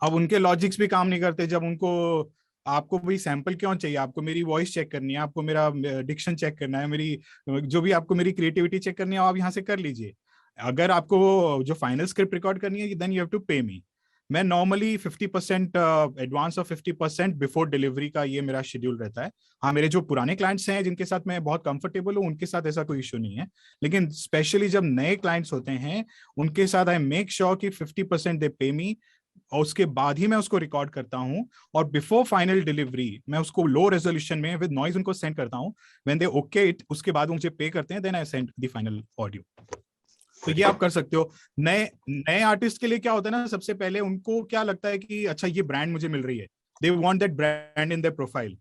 अब उनके लॉजिक्स भी काम नहीं करते। जब उनको, आपको भाई सैंपल क्यों चाहिए, आपको मेरी वॉइस चेक करनी है, आपको मेरा डिक्शन चेक करना है, मेरी जो भी आपको मेरी क्रिएटिविटी चेक करनी है, आप यहाँ से कर लीजिए। अगर आपको जो फाइनल स्क्रिप्ट रिकॉर्ड करनी है, देन यू हैव टू पे मी। मैं नॉर्मली 50% एडवांस और 50% बिफोर डिलीवरी का ये मेरा शेड्यूल रहता है। हाँ, मेरे जो पुराने क्लाइंट्स हैं जिनके साथ मैं बहुत कंफर्टेबल हूँ, उनके साथ ऐसा कोई इशू नहीं है। लेकिन स्पेशली जब नए क्लाइंट्स होते हैं, उनके साथ आई मेक श्योर कि 50% दे पे मी, और उसके बाद ही मैं उसको रिकॉर्ड करता हूं। और बिफोर फाइनल डिलीवरी मैं उसको लो रेजोल्यूशन में विद नॉइज उनको सेंड करता हूं। व्हेन दे ओके इट, उसके बाद मुझे पे करते हैं, then I send the final audio. तो ये आप कर सकते हो। नए नए आर्टिस्ट के लिए क्या होता है ना, सबसे पहले उनको क्या लगता है कि अच्छा ये ब्रांड मुझे मिल रही है, they want that brand in their profile,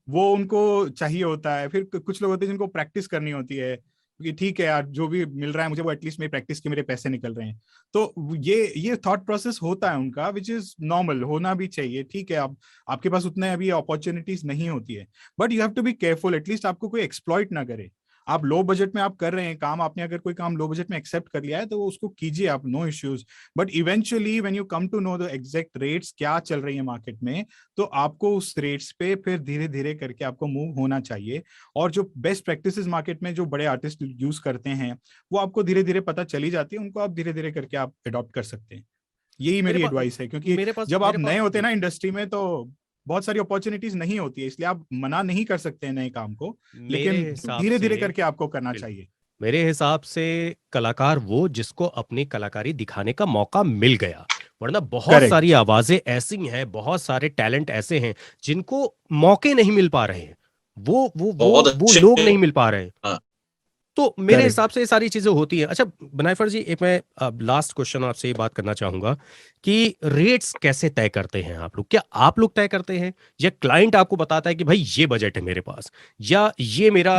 वो उनको चाहिए होता है। फिर कुछ लोग होते हैं जिनको प्रैक्टिस करनी होती है कि ठीक है यार, जो भी मिल रहा है मुझे वो एटलीस्ट मेरी प्रैक्टिस के मेरे पैसे निकल रहे हैं। तो ये थॉट प्रोसेस होता है उनका, विच इज नॉर्मल, होना भी चाहिए। ठीक है, आप आपके पास उतने अभी अपॉर्चुनिटीज नहीं होती है, but you have to be careful, at least आपको कोई एक्सप्लॉइट ना करे। आप लो बजट में आप कर रहे हैं काम, आपने अगर कोई काम लो बजट में एक्सेप्ट कर लिया है तो उसको कीजिए आप, no issues. But eventually when you come to know the exact rates क्या चल रही है मार्केट में, तो आपको उस रेट्स पे फिर धीरे धीरे करके आपको मूव होना चाहिए। और जो बेस्ट प्रैक्टिसेस मार्केट में जो बड़े आर्टिस्ट यूज करते हैं वो आपको धीरे धीरे पता चली जाती है, उनको आप धीरे धीरे करके आप अडॉप्ट कर सकते हैं। यही मेरे मेरी पास एडवाइस है, क्योंकि जब आप मेरे पास नए होते हैं ना इंडस्ट्री में तो बहुत सारी अपॉर्चुनिटीज नहीं होती है, इसलिए आप मना नहीं कर सकते हैं नए काम को, मेरे लेकिन हिसाब धीरे से धीरे करके आपको करना बिल्कुल, चाहिए। मेरे हिसाब से कलाकार वो जिसको अपनी कलाकारी दिखाने का मौका मिल गया, वरना बहुत सारी करेक्ट। आवाजें ऐसी हैं, बहुत सारे टैलेंट ऐसे हैं जिनको मौके नहीं मिल पा रहे हैं, बहुत वो अच्छे। लोग नहीं मिल पा रहे हैं। हाँ। तो मेरे हिसाब करेक्ट। से ये सारी चीजें होती हैं। अच्छा बनायफर जी, एक मैं लास्ट क्वेश्चन आपसे ये बात करना चाहूंगा कि रेट्स कैसे तय करते हैं आप लोग? क्या आप लोग तय करते हैं या क्लाइंट आपको बताता है कि भाई ये बजट है मेरे पास, या ये मेरा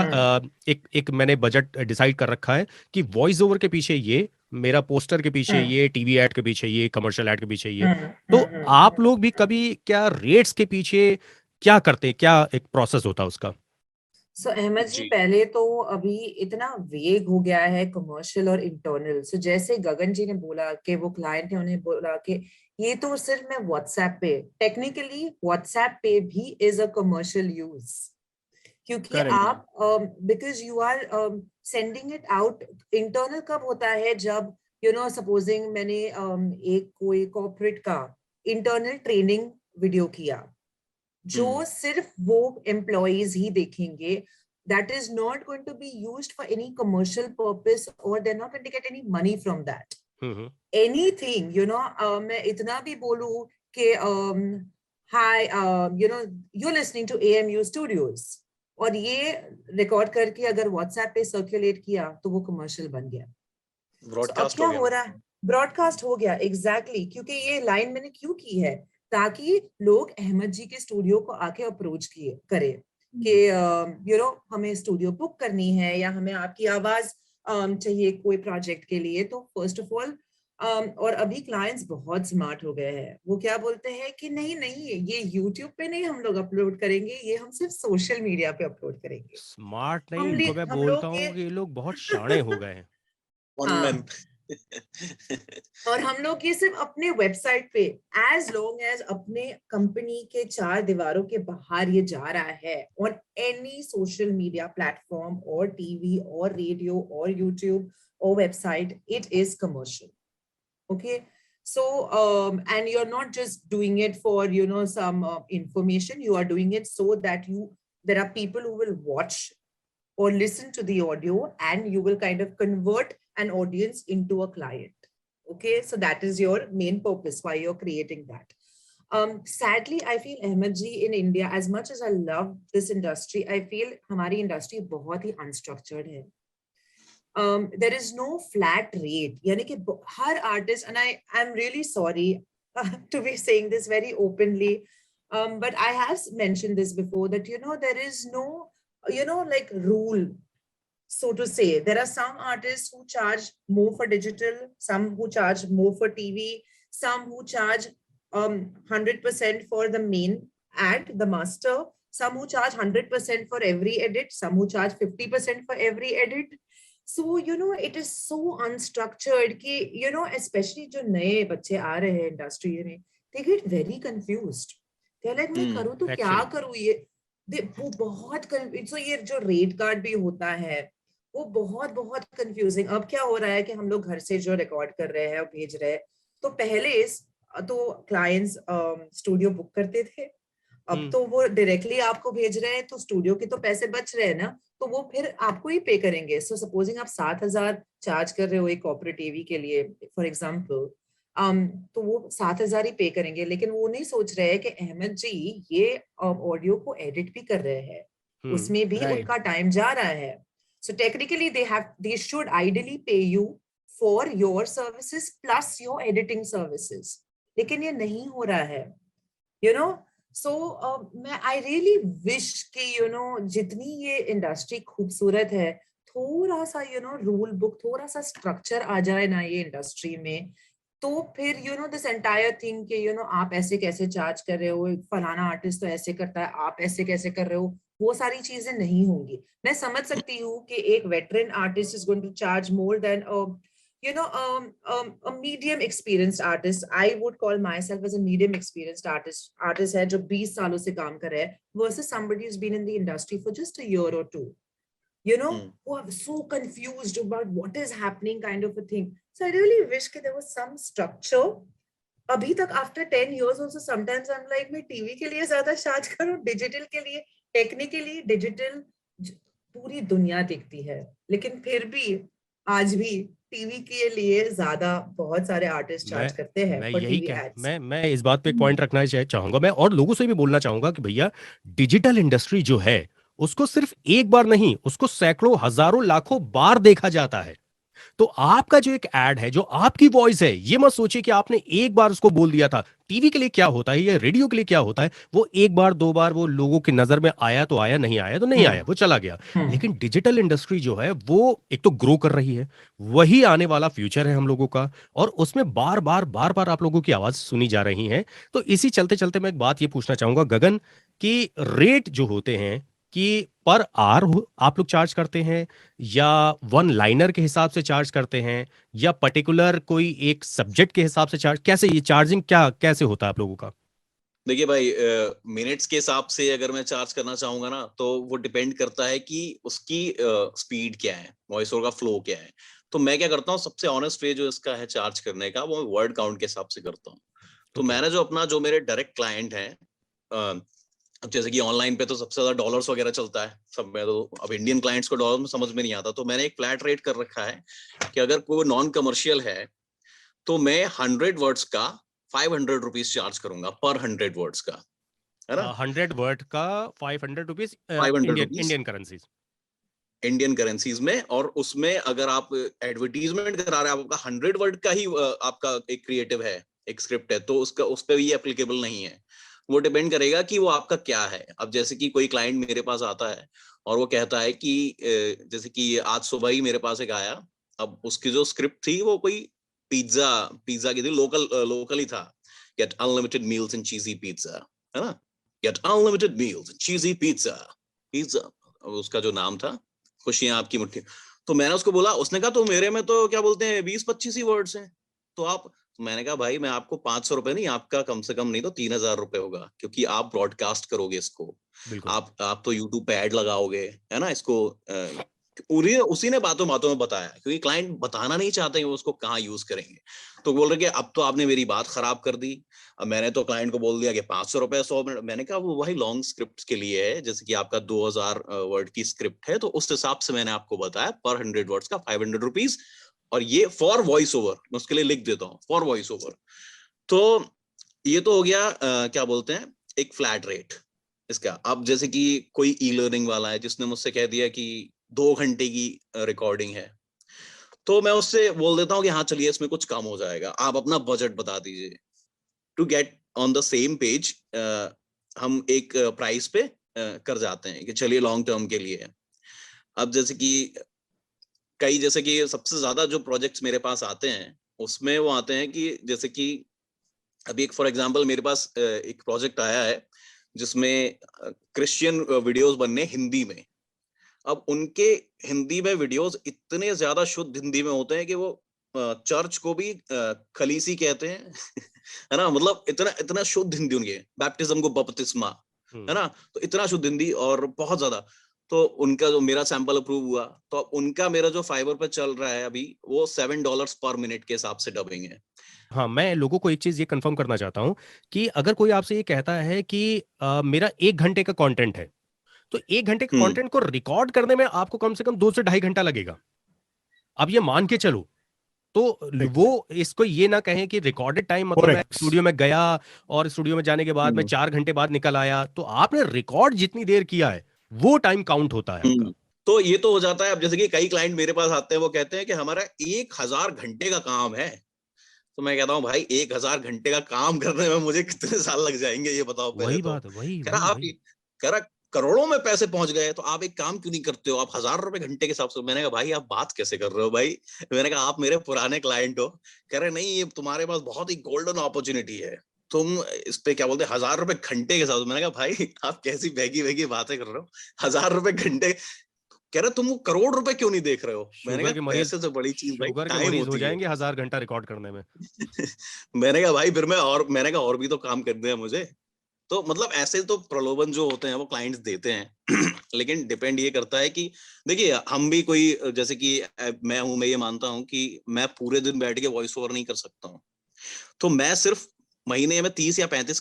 एक मैंने बजट डिसाइड कर रखा है कि वॉइस ओवर के पीछे ये, मेरा पोस्टर के पीछे ये, टीवी एड के पीछे ये, कमर्शियल एड के पीछे ये। तो आप लोग भी कभी क्या रेट्स के पीछे क्या करते हैं, क्या एक प्रोसेस होता है उसका? सो अहमद जी, जी। पहले तो अभी इतना वेग हो गया है कमर्शियल और इंटरनल। सो जैसे गगन जी ने बोला कि वो क्लाइंट ने उन्हें बोला कि ये तो सिर्फ मैं व्हाट्सएप पे, टेक्निकली व्हाट्सएप पे भी इज अ कमर्शियल यूज, क्योंकि करेक्ट। आप because you are sending it out. Internal कब होता है? जब सपोजिंग मैंने एक कोई कॉर्पोरेट का इंटरनल ट्रेनिंग वीडियो किया जो सिर्फ वो एम्प्लॉयज ही देखेंगे, that is not going to be used for any commercial purpose or they're not going to get any money from that. Anything, मैं इतना भी बोलूं कि hi, you're listening to AMU Studios और ये रिकॉर्ड करके अगर व्हाट्सएप पे सर्कुलेट किया तो वो कमर्शियल बन गया। अब क्या हो रहा है? ब्रॉडकास्ट हो गया, एग्जैक्टली। क्योंकि ये लाइन मैंने क्यों की है? ताकि लोग अहमद जी के स्टूडियो को आके अप्रोच करें कि हमें स्टूडियो बुक करनी है या हमें आपकी आवाज चाहिए कोई प्रोजेक्ट के लिए। तो फर्स्ट ऑफ ऑल और अभी क्लाइंट्स बहुत स्मार्ट हो गए हैं, वो क्या बोलते हैं कि नहीं नहीं, ये यूट्यूब पे नहीं हम लोग अपलोड करेंगे, ये हम सिर्फ सोशल मीडिया पे अपलोड करेंगे। स्मार्ट नहीं, इनको मैं हम बोलता लोग हूँ कि ये लोग बहुत शाणे हो गए हैं। हाँ, और हम लोग ये सिर्फ अपने वेबसाइट पे, एज लॉन्ग एज अपने कंपनी के चार दीवारों के बाहर ये जा रहा है on any social media platform और टीवी और रेडियो और यूट्यूब और website, it is commercial. Okay, so and you're not just doing it for some information, you are doing it so that there are people who will watch or listen to the audio and you will kind of convert an audience into a client. Okay, so that is your main purpose why you're creating that. Sadly I feel Ahmed ji, in India, as much as I love this industry, I feel हमारी industry बहुत ही unstructured है. There is no flat rate, यानी कि हर artist, and I'm really sorry to be saying this very openly, but I have mentioned this before that there is no like rule, so to say. There are some artists who charge more for digital, some who charge more for TV, some who charge 100% for the main ad, the master, some who charge 100% for every edit, some who charge 50% for every edit. So it is so unstructured कि especially जो नए बच्चे आ रहे हैं industry में, they get very confused. They're like मैं करूँ तो क्या करूँ, ये वो बहुत so ये जो रेट कार्ड भी होता है वो बहुत बहुत कंफ्यूजिंग। अब क्या हो रहा है कि हम लोग घर से जो रिकॉर्ड कर रहे हैं और भेज रहे हैं, तो पहले तो क्लाइंट्स स्टूडियो बुक करते थे, अब तो वो डायरेक्टली आपको भेज रहे हैं, तो स्टूडियो के तो पैसे बच रहे हैं ना, तो वो फिर आपको ही पे करेंगे। सो सपोजिंग आप 7,000 चार्ज कर रहे हो एक कॉर्पोरेट टीवी के लिए फॉर एग्जांपल, तो वो 7,000 ही पे करेंगे, लेकिन वो नहीं सोच रहे हैं कि अहमद जी ये ऑडियो को एडिट भी कर रहे हैं, उसमें भी उनका टाइम जा रहा है। So technically they should ideally pay you for your services plus your editing services, लेकिन ये नहीं हो रहा है, So I really wish कि जितनी ये इंडस्ट्री खूबसूरत है, थोड़ा सा रूल बुक, थोड़ा सा स्ट्रक्चर आ जाए ना ये इंडस्ट्री में, तो फिर दिस एंटायर थिंग कि आप ऐसे कैसे चार्ज कर रहे हो, फलाना आर्टिस्ट तो ऐसे करता है, आप ऐसे कैसे कर रहे हो, वो सारी चीजें नहीं होंगी। मैं समझ सकती हूँ कि एक veteran artist is going to charge more than a medium experienced artist. I would call myself as a medium experienced artist है जो 20 सालों से काम कर रहा है, versus somebody who's been in the industry for just a year or two, who are so confused about what is happening, kind of a thing. So I really wish that there was some structure. अभी तक after 10 years also sometimes I'm like, मैं TV के लिए ज्यादा charge करूं, digital के लिए, technically digital पूरी दुनिया देखती है, लेकिन फिर भी आज भी टीवी के लिए ज्यादा बहुत सारे आर्टिस्ट चार्ज करते हैं मैं फॉर यही टीवी कह एड्स। मैं इस बात पे एक पॉइंट रखना चाहूंगा, मैं और लोगों से भी बोलना चाहूंगा कि भैया डिजिटल इंडस्ट्री जो है उसको सिर्फ एक बार नहीं, उसको सैकड़ों हजारों लाखों बार देखा जाता है। तो आपका जो एक एड है, जो आपकी वॉइस है, ये मत सोचिए कि आपने एक बार उसको बोल दिया था। टीवी के लिए क्या होता है या रेडियो के लिए क्या होता है, वो एक बार दो बार वो लोगों की नजर में आया तो आया, नहीं आया तो नहीं आया, वो चला गया। लेकिन डिजिटल इंडस्ट्री जो है वो एक तो ग्रो कर रही है, वही आने वाला फ्यूचर है हम लोगों का, और उसमें बार बार आप लोगों की आवाज सुनी जा रही है। तो इसी चलते चलते मैं एक बात ये पूछना चाहूंगा गगन, कि रेट जो होते हैं कि पर आर आप लोग चार्ज करते हैं, या वन लाइनर के हिसाब से चार्ज करते हैं, या पर्टिकुलर कोई एक सब्जेक्ट के हिसाब से चार्ज, कैसे ये चार्जिंग क्या कैसे होता है आप लोगों का? देखिए भाई, मिनट्स के हिसाब से अगर मैं चार्ज करना चाहूंगा ना, तो वो डिपेंड करता है कि उसकी स्पीड क्या है, वॉइस ओवर का फ्लो क्या है। तो मैं क्या करता हूँ, सबसे ऑनेस्ट वे जो इसका है चार्ज करने का, वो वर्ड काउंट के हिसाब से करता हूँ। तो मैंने जो मेरे डायरेक्ट क्लाइंट हैं, अब जैसे कि ऑनलाइन पे तो सबसे ज्यादा डॉलर्स वगैरह चलता है सब में, तो अब इंडियन क्लाइंट्स को डॉलर में समझ में नहीं आता, तो मैंने एक फ्लैट रेट कर रखा है कि अगर कोई नॉन कमर्शियल है तो मैं 100 वर्ड्स का 500 रुपीज चार्ज करूंगा, पर 100 वर्ड्स का, है ना। 100 वर्ड का 500 rupees 500 Indian rupees Indian currencies. Indian currencies में। और उसमें अगर आप एडवर्टीजमेंट करा रहे हैं, आपका 100 वर्ड का ही आपका एक क्रिएटिव है, एक स्क्रिप्ट है, तो उसका उस पर भी एप्लीकेबल नहीं है। वो डिपेंड करेगा कि वो आपका क्या है। अब जैसे कि कोई क्लाइंट मेरे पास आता है और वो कहता है कि जैसे कि आज सुबह ही मेरे पास एक आया, अब उसकी जो स्क्रिप्ट थी वो कोई पिज्जा की थी, लोकल ही था। Get unlimited meals and cheesy pizza, है ना, get unlimited meals and cheesy pizza pizza, उसका जो नाम था, खुशियां आपकी मुट्ठी। तो मैंने उसको बोला, उसने कहा तो मेरे में तो क्या बोलते हैं 20-25 ही वर्ड्स हैं, तो आप, मैंने कहा भाई मैं आपको 500 रुपए नहीं, आपका कम से कम नहीं तो 3000 रुपए होगा, क्योंकि आप ब्रॉडकास्ट करोगे इसको, बिल्कुल। आप तो यूट्यूब पे ऐड लगाओगे, है ना, इसको उसी ने बातों बातों में बताया, क्योंकि क्लाइंट बताना नहीं चाहते हैं वो उसको कहाँ यूज करेंगे। तो बोल रहे कि अब तो आपने मेरी बात खराब कर दी। अब मैंने तो क्लाइंट को बोल दिया कि 500 रुपए 100 मिनट। मैंने कहा वो वही लॉन्ग स्क्रिप्ट के लिए है, जैसे कि आपका 2000 वर्ड की स्क्रिप्ट है, तो उस हिसाब से मैंने आपको बताया पर 100 वर्ड्स का 500 रुपीज, और ये फॉर वॉइस ओवर, मैं उसके लिए लिख देता हूँ फॉर वॉइस ओवर। तो ये तो हो गया क्या बोलते हैं, एक फ्लैट रेट इसका। अब जैसे कि कोई ई लर्निंग वाला है जिसने मुझसे कह दिया कि 2 घंटे की रिकॉर्डिंग है, तो मैं उससे बोल देता हूँ कि हाँ चलिए इसमें कुछ कम हो जाएगा, आप अपना बजट बता दीजिए। To get on the same page हम एक प्राइस पे कर जाते हैं कि चलिए लॉन्ग टर्म के लिए। अब जैसे कि जैसे कि सबसे ज्यादा जो प्रोजेक्ट्स मेरे पास आते हैं उसमें वो आते हैं कि जैसे कि अभी एक फॉर एग्जांपल मेरे पास एक प्रोजेक्ट आया है जिसमें क्रिश्चियन वीडियोस बनने हिंदी में। अब उनके हिंदी में वीडियोस इतने ज्यादा शुद्ध हिंदी में होते हैं कि वो चर्च को भी खलीसी कहते हैं है ना, मतलब इतना इतना शुद्ध हिंदी उनके, बैप्टिज्म को बपतिस्मा, है ना, तो इतना शुद्ध हिंदी और बहुत ज्यादा। तो उनका जो मेरा सैंपल अप्रूव हुआ, तो अब उनका मेरा जो फाइवर पे चल रहा है अभी वो $7 पर मिनट के हिसाब से डबिंग है। हाँ, मैं लोगों को एक चीज ये कंफर्म करना चाहता हूँ कि अगर कोई आपसे ये कहता है कि मेरा 1 घंटे का कंटेंट है, तो 1 घंटे के कंटेंट को रिकॉर्ड करने में आपको कम से कम 2 से 2.5 घंटा लगेगा। अब ये मान के चलो, तो वो इसको ये ना कहें कि रिकॉर्डेड टाइम मतलब मैं स्टूडियो में गया और स्टूडियो में जाने के बाद मैं 4 घंटे बाद निकल आया, तो आपने रिकॉर्ड जितनी देर किया है वो टाइम काउंट होता है आपका। तो ये तो हो जाता है। अब जैसे कि कई क्लाइंट मेरे पास आते हैं, वो कहते हैं कि हमारा 1000 घंटे का काम है, तो मैं कहता हूँ भाई 1000 घंटे का काम करने में मुझे कितने साल लग जाएंगे ये बताओ पहले। वही तो बात है, वही कह रहा आप कह रहा करोड़ों में पैसे पहुंच गए तो आप एक काम क्यों नहीं करते हो, आप 1000 रुपए घंटे के हिसाब से। मैंने कहा भाई आप बात कैसे कर रहे हो भाई, मैंने कहा आप मेरे पुराने क्लाइंट हो। कह रहे नहीं, ये तुम्हारे पास बहुत ही गोल्डन अपॉर्चुनिटी है, तुम इस पे क्या बोलते हैं 1000 रुपए घंटे के साथ। मैंने कहा भाई आप कैसी बहगी बातें कर रहे हो, 1000 रुपए घंटे। कह रहे तुम वो करोड़ रुपए क्यों नहीं देख रहे हो। मैंने शुगर कहा के मरीज, पैसे से बड़ी चीज भाई शुगर के टाइम मरीज हो होती है। जाएंगे 1000 घंटा रिकॉर्ड करने में। मैंने कहा भाई फिर मैंने कहा और भी तो काम करने हैं मुझे। तो मतलब ऐसे तो प्रलोभन जो होते हैं वो क्लाइंट्स देते हैं लेकिन डिपेंड ये करता है कि देखिए हम भी कोई जैसे कि मैं ये मानता हूँ कि मैं पूरे दिन बैठ के वॉइस ओवर नहीं कर सकता हूँ। तो मैं सिर्फ महीने में 30 या 35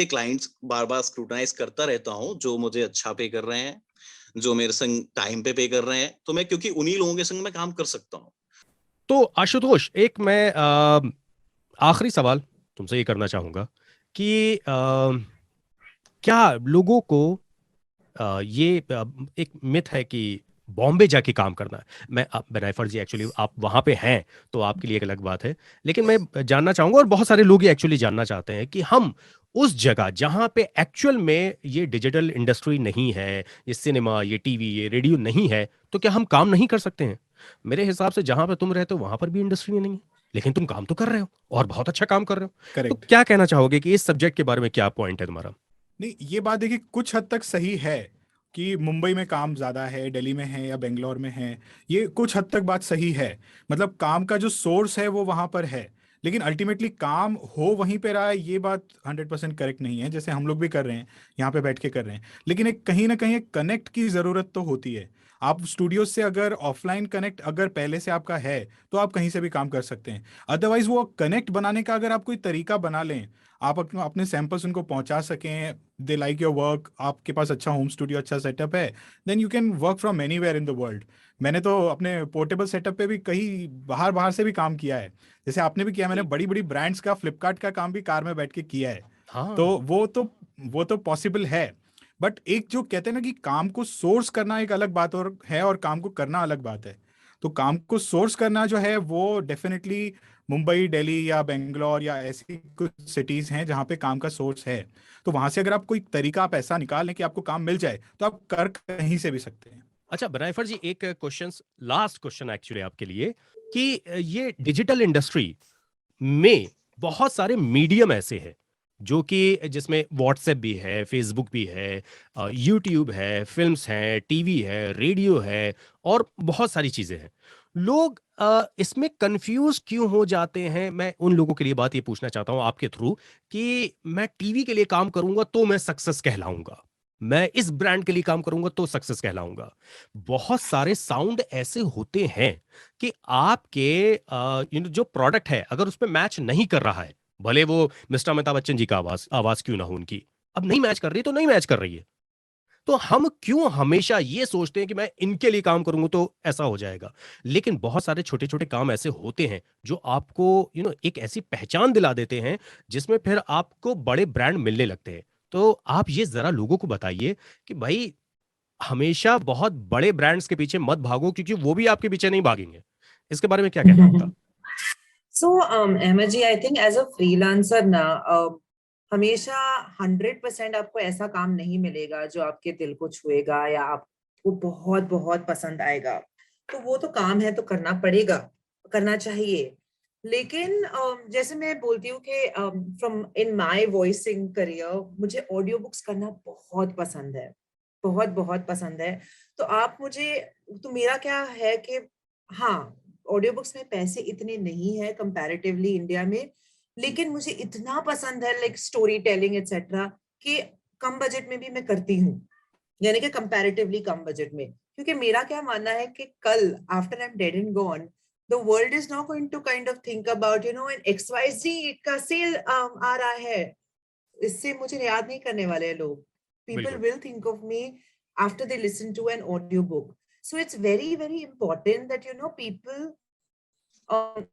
क्लाइंट्स बार बार स्क्रूटनाइज करता रहता हूँ जो मुझे अच्छा पे कर रहे हैं, जो मेरे संग टाइम पे कर रहे हैं। तो मैं क्योंकि उन्हीं लोगों के संग मैं काम कर सकता हूँ। तो आशुतोष, एक मैं आखिरी सवाल तुमसे ये करना चाहूंगा कि क्या लोगों को ये एक मिथ है कि बॉम्बे जाके काम करना है। मैं बेनाइफर जी, एक्चुअली आप वहां पे हैं तो आपके लिए एक अलग बात है, लेकिन मैं जानना चाहूंगा और बहुत सारे लोग ये एक्चुअली जानना चाहते हैं कि हम उस जगह जहां पे एक्चुअल में ये डिजिटल इंडस्ट्री नहीं है, ये सिनेमा, ये टीवी, ये रेडियो नहीं है, तो क्या हम काम नहीं कर सकते हैं? मेरे हिसाब से जहां पे तुम रहते हो वहां पर भी इंडस्ट्री नहीं है, लेकिन तुम काम तो कर रहे हो और बहुत अच्छा काम कर रहे हो। तो करेक्ट। क्या कहना चाहोगे कि इस सब्जेक्ट के बारे में क्या पॉइंट है तुम्हारा? नहीं, ये बात देखिए कुछ हद तक सही है कि मुंबई में काम ज़्यादा है, दिल्ली में है या बेंगलोर में है। ये कुछ हद तक बात सही है, मतलब काम का जो सोर्स है वो वहाँ पर है, लेकिन अल्टीमेटली काम हो वहीं पे रहा है, ये बात 100% करेक्ट नहीं है। जैसे हम लोग भी कर रहे हैं, यहाँ पे बैठ के कर रहे हैं, लेकिन एक कहीं ना कहीं एक कनेक्ट की ज़रूरत तो होती है। आप स्टूडियो से अगर ऑफलाइन कनेक्ट अगर पहले से आपका है तो आप कहीं से भी काम कर सकते हैं। अदरवाइज वो कनेक्ट बनाने का अगर आप कोई तरीका बना लें, आप अपने सैंपल्स उनको पहुंचा सकें, दे लाइक योर वर्क, आपके पास अच्छा होम स्टूडियो, अच्छा सेटअप है, then you can work from anywhere in the world. मैंने तो अपने पोर्टेबल सेटअप पे भी कहीं बाहर बाहर से भी काम किया है, जैसे आपने भी किया। मैंने बड़ी बड़ी ब्रांड्स का, फ्लिपकार्ट का काम भी कार में बैठ के किया है। तो हाँ, वो तो पॉसिबल है। बट एक जो कहते हैं ना कि काम को सोर्स करना एक अलग बात और है, और काम को करना अलग बात है। तो काम को सोर्स करना जो है वो डेफिनेटली मुंबई, दिल्ली या बेंगलोर या ऐसी कुछ सिटीज हैं जहाँ पे काम का सोर्स है। तो वहां से अगर आप कोई तरीका आप ऐसा निकाल लें कि आपको काम मिल जाए, तो आप कर कहीं से भी सकते हैं। अच्छा बनाइफर जी, एक क्वेश्चन, लास्ट क्वेश्चन एक्चुअली आपके लिए, कि ये डिजिटल इंडस्ट्री में बहुत सारे मीडियम ऐसे हैं जो कि जिसमें व्हाट्सएप भी है, फेसबुक भी है, यूट्यूब है, फिल्म्स हैं, टीवी है, रेडियो है और बहुत सारी चीजें हैं। लोग इसमें कंफ्यूज क्यों हो जाते हैं? मैं उन लोगों के लिए बात ये पूछना चाहता हूं आपके थ्रू कि मैं टीवी के लिए काम करूंगा तो मैं सक्सेस कहलाऊंगा, मैं इस ब्रांड के लिए काम करूंगा तो सक्सेस कहलाऊंगा। बहुत सारे साउंड ऐसे होते हैं कि आपके जो प्रोडक्ट है अगर उसमें मैच नहीं कर रहा है, भले वो मिस्टर अमिताभ बच्चन जी का आवाज आवाज क्यों ना हो उनकी, अब नहीं मैच कर रही है तो नहीं मैच कर रही है। तो हम क्यों हमेशा ये सोचते हैं कि मैं इनके लिए काम करूंगा तो ऐसा हो जाएगा? लेकिन बहुत सारे छोटे छोटे काम ऐसे होते हैं जो आपको एक ऐसी पहचान दिला देते हैं जिसमें फिर आपको बड़े ब्रांड मिलने लगते हैं। तो आप ये जरा लोगों को बताइए कि भाई हमेशा बहुत बड़े ब्रांड्स के पीछे मत भागो, क्योंकि वो भी आपके पीछे नहीं भागेंगे। इसके बारे में क्या कहना आपका? So, Ahmed ji, I think as a freelancer ना, हमेशा 100% आपको ऐसा काम नहीं मिलेगा जो आपके दिल को छुएगा या आपको बहुत बहुत पसंद आएगा। तो वो तो काम है तो करना पड़ेगा, करना चाहिए। लेकिन जैसे मैं बोलती हूँ कि from in my voicing career मुझे ऑडियो बुक्स करना बहुत पसंद है, बहुत बहुत पसंद है। तो आप मुझे, तो मेरा क्या है कि हाँ, ऑडियो बुक्स में पैसे इतने नहीं है कंपैरेटिवली इंडिया में, लेकिन मुझे इतना पसंद है लाइक स्टोरी टेलिंग एटसेट्रा कि कम बजट में भी मैं करती हूँ, यानी कि कंपैरेटिवली कम बजट में। क्योंकि मेरा क्या मानना है कि कल after I am dead and gone, the world is not going to kind of think about an XYZ का सेल आ रहा है, इससे मुझे याद नहीं करने वाले हैं लोग। People बिल्कुल। will think of me after they listen to an audio book. So it's very, very important that, people or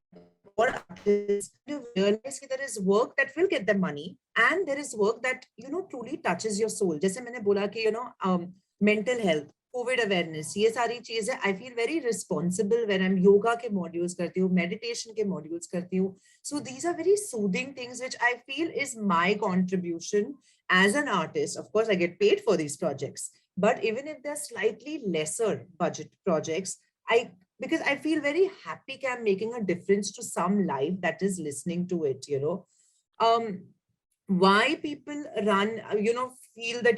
artists realize that there is work that will get them money and there is work that, truly touches your soul. जैसे मैंने बोला कि, mental health, COVID awareness, ये सारी चीजें I feel very responsible when I'm yoga के modules करती हूँ, meditation के modules करती हूँ. So these are very soothing things which I feel is my contribution as an artist. Of course, I get paid for these projects, but even if they're slightly lesser budget projects, because I feel very happy that I'm making a difference to some life that is listening to it. why people run, feel that,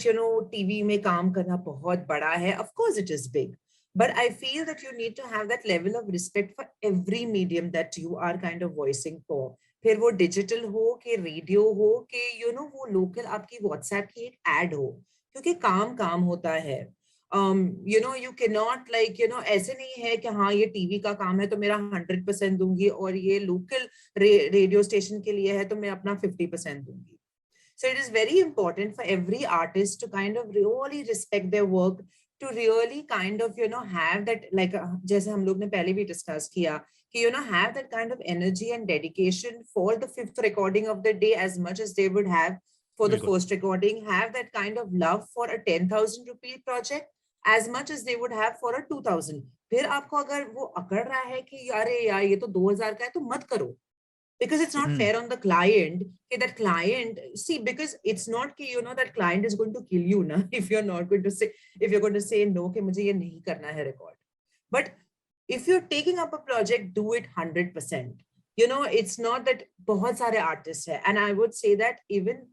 TV में काम करना बहुत बड़ा है. Of course it is big, but I feel that you need to have that level of respect for every medium that you are kind of voicing for. फिर वो digital हो कि रेडियो हो कि वो लोकल आपकी व्हाट्सएप की एक एड हो, क्योंकि काम काम होता है. You cannot ऐसे नहीं है कि हाँ ये टीवी का काम है तो मेरा 100% दूंगी और ये लोकल रेडियो स्टेशन के लिए है तो मैं अपना 50% दूंगी. So it is very important for every artist to kind of really respect their work, to really kind of have that, like जैसे हम लोग ने पहले भी डिस्कस किया कि have that kind of energy and dedication for the 5th recording of the day as much as they would have for the first recording, have that kind of love for a 10,000 rupee project as much as they would have for a 2,000. फिर आपको अगर वो अकड़ रहा है कि अरे यार ये तो 2,000 का है तो मत करो, because it's not fair on the client. That client, see, because it's not that client is going to kill you na, if you're going to say no कि मुझे ये नहीं करना है record. But if you're taking up a project, do it 100%. It's not that बहुत सारे artists है, and I would say that even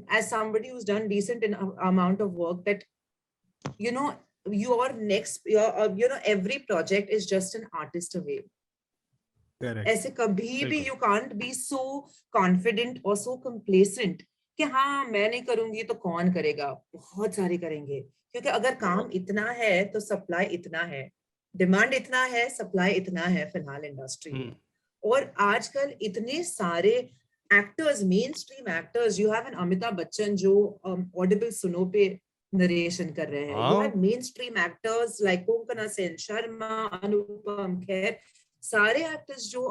as somebody who's done decent amount of work, that your next every project is just an artist away. Correct. ऐसे कभी भी you can't be so confident or so complacent कि हाँ मैं नहीं करूंगी तो कौन करेगा, बहुत सारे करेंगे. क्योंकि अगर काम इतना है तो सप्लाई इतना है, डिमांड इतना है, सप्लाई इतना है फिलहाल इंडस्ट्री में. और आजकल इतने सारे actors, mainstream actors, you have an Amitabh Bachchan जो ऑडिबल सुनो पे नरेशन कर रहे हैं. You have mainstream actors like Konkona Sen Sharma, Anupam Kher, सारे एक्टर्स जो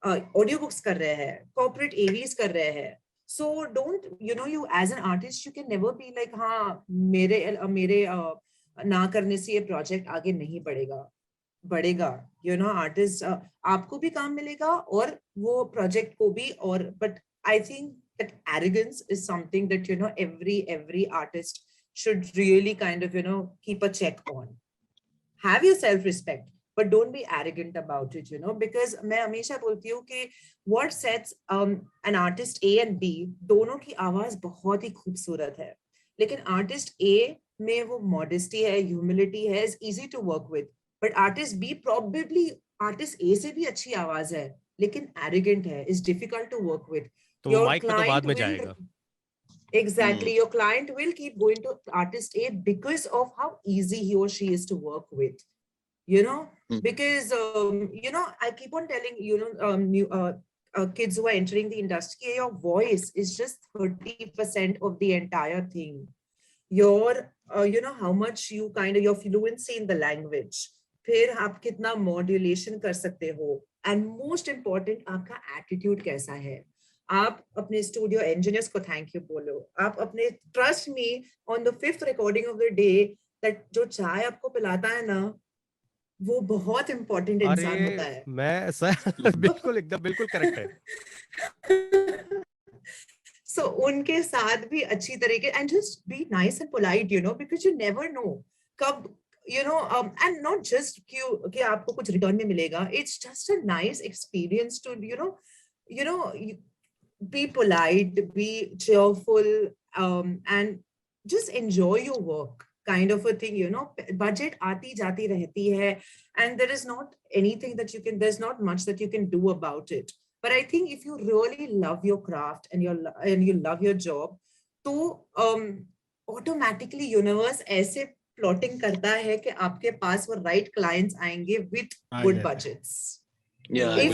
ऑडियो बुक्स कर रहे हैं, कॉर्पोरेट एवीज कर रहे हैं. So don't you as an artist you can never be like हाँ मेरे ना करने से ये प्रोजेक्ट आगे नहीं बढ़ेगा. आर्टिस्ट आपको भी काम मिलेगा और वो प्रोजेक्ट को भी. और but I think that arrogance is something that every artist should really kind of keep a check on. Have your self respect, but don't be arrogant about it, because मैं हमेशा बोलती हूँ कि what sets an artist A and B, दोनों की आवाज बहुत ही खूबसूरत है, लेकिन artist A में वो modesty है, humility है, is easy to work with, but artist B probably artist A से भी अच्छी आवाज है लेकिन arrogant है, is difficult to work with. तो माइक पे तो बाद में जाएगा. Exactly. Your client will keep going to artist A because of how easy he or she is to work with. Because I keep on telling kids who are entering the industry, your voice is just 30% of the entire thing. Your how much you your fluency in the language, फिर आप कितना modulation कर सकते हो, and most important आपका attitude कैसा है. आप अपने स्टूडियो इंजीनियर्स को थैंक यू बोलो, आप अपने trust me on the 5th recording of the day that जो चाय आपको पिलाता है ना वो बहुत इंपॉर्टेंट इंसान होता है. मैं बिल्कुल करेक्ट है. So उनके साथ भी अच्छी तरीके, and just be nice and polite, because you never know कब and not just कि आपको कुछ रिटर्न में मिलेगा. It's just a nice experience to be polite, be cheerful, and just enjoy your work, kind of a thing. Budget aati jati rehti hai, and there is not anything that there's not much that you can do about it. But I think if you really love your craft and you love your job, तो automatically universe ऐसे plotting करता है कि आपके पास वो right clients आएंगे with good budgets. Yeah, if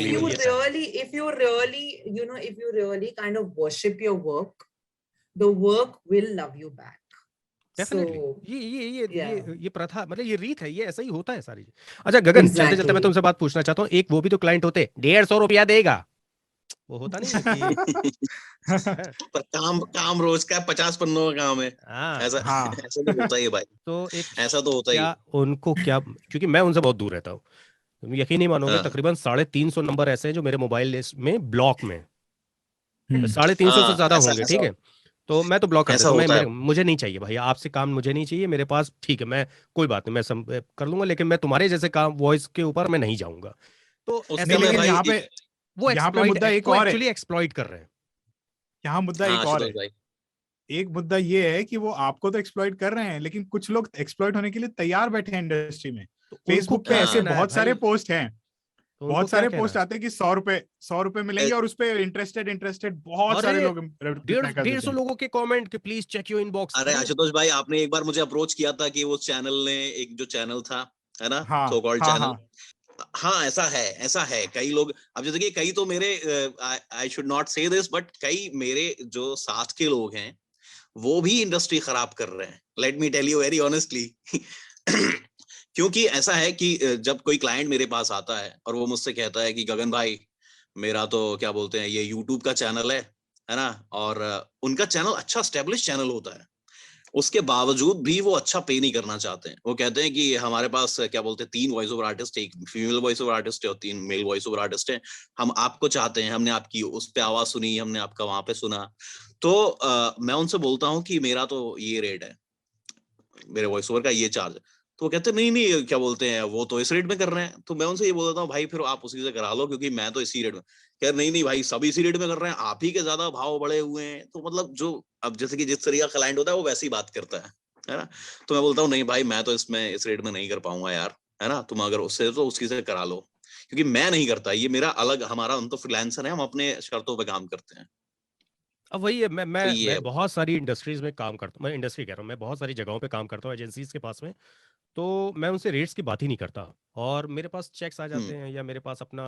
you really kind of worship your work, the work will love you back. Definitely. ये प्रथा, मतलब ये रीत है, ये ऐसा ही होता है सारी. अच्छा गगन, चलते चलते मैं तुमसे बात पूछना चाहता हूँ. एक वो भी तो क्लाइंट होते 150 रुपया देगा, वो होता नहीं है कि पर काम रोज का 50 पन्नों का काम है. ऐसा तो होता ही है भाई. तो एक ऐसा तो होता ही. उनको क्या, क्योंकि मैं उनसे बहुत दूर रहता हूँ, तुम यकीन नहीं मानोगे, तकरीबन 350 नंबर ऐसे हैं जो मेरे मोबाइल लिस्ट में ब्लॉक में 350 से ज्यादा होंगे. ठीक है, तो मैं तो ब्लॉक कर देता हूं. मुझे नहीं चाहिए भाई, आपसे काम मुझे नहीं चाहिए. मेरे पास ठीक है, मैं कोई बात नहीं, मैं कर लूंगा, लेकिन मैं तुम्हारे जैसे काम वॉइस के ऊपर मैं नहीं जाऊंगा. तो यहाँ पे मुद्दा एक और एक्चुअली एक्सप्लॉइट कर रहे हैं. यहाँ मुद्दा हाँ एक और आशुतोष है। भाई। एक मुद्दा ये है कि वो आपको तो एक्सप्लॉइट कर रहे हैं, लेकिन कुछ लोग एक्सप्लॉइट होने के लिए तैयार बैठे हैं इंडस्ट्री में। तो उनको फेसबुक पे क्या ऐसे हाँ कहना है बहुत सारे भाई? पोस्ट हैं, तो उनको बहुत क्या सारे कहना पोस्ट है? आते हैं कि 100 रुपए मिलेंगे, और उस पे इंटरेस्टेड इंटरेस्टेड बहुत सारे अरे लोग रिप्लाई कर डेढ़ देते सौ हैं। लोगों के कमेंट कि प्लीज चेक योर इनबॉक्स। अरे अरे आशुतोष भाई, आपने एक बार मुझे अप्रोच किया था कि वो चैनल ने, एक जो चैनल था, है ना, हाँ सो कॉल्ड हाँ चैनल। हाँ। हाँ ऐसा है, ऐसा है। कई लोग, अब जैसे कि कई तो मेरे, आई शुड नॉट से दिस, बट कई मेरे जो साथ के लोग हैं वो भी इंडस्ट्री खराब कर रहे हैं। Let me tell you very honestly. क्योंकि ऐसा है कि जब कोई क्लाइंट मेरे पास आता है और वो मुझसे कहता है कि गगन भाई, मेरा तो क्या बोलते हैं, ये यूट्यूब का चैनल है ना, और उनका चैनल अच्छा स्टेब्लिश चैनल होता है, उसके बावजूद भी वो अच्छा पे नहीं करना चाहते हैं। वो कहते हैं कि हमारे पास क्या बोलते हैं 3 वॉइस ओवर आर्टिस्ट, एक फीमेल वॉइस ओवर आर्टिस्ट है और 3 मेल वॉइस ओवर आर्टिस्ट हैं। हम आपको चाहते हैं, हमने आपकी उस पे आवाज सुनी, हमने आपका वहां पे सुना। तो मैं उनसे बोलता हूँ कि मेरा तो ये रेट है, मेरे वॉइस ओवर का ये चार्ज है। तो वो कहते हैं नहीं नहीं, क्या बोलते हैं, वो तो इस रेट में कर रहे हैं। तो मैं उनसे ये बोल देता हूँ भाई फिर आप उसी से करा लो, क्योंकि मैं तो इसी रेट में। कह रहे नहीं नहीं भाई, सब इसी रेट में कर रहे हैं, आप ही के ज्यादा भाव बढ़े हुए हैं। तो मतलब जो, अब जैसे कि जिस तरीके का क्लाइंट होता है वो वैसी बात करता है ना। तो मैं बोलता हूँ नहीं भाई, मैं तो इसमें इस रेट में नहीं कर पाऊंगा यार, है ना, तुम अगर उससे तो उसी से करा लो, क्योंकि मैं नहीं करता, ये मेरा अलग, हमारा हम तो फ्रीलांसर है, हम अपने शर्तों पे काम करते हैं। अब वही है, मैं तो मैं ये है। मैं बहुत सारी इंडस्ट्रीज में काम करता हूँ, मैं इंडस्ट्री कह रहा हूँ, मैं बहुत सारी जगहों पे काम करता हूँ एजेंसीज के पास में। तो मैं उनसे रेट्स की बात ही नहीं करता, और मेरे पास चेक्स आ जाते हम्म। हैं या मेरे पास अपना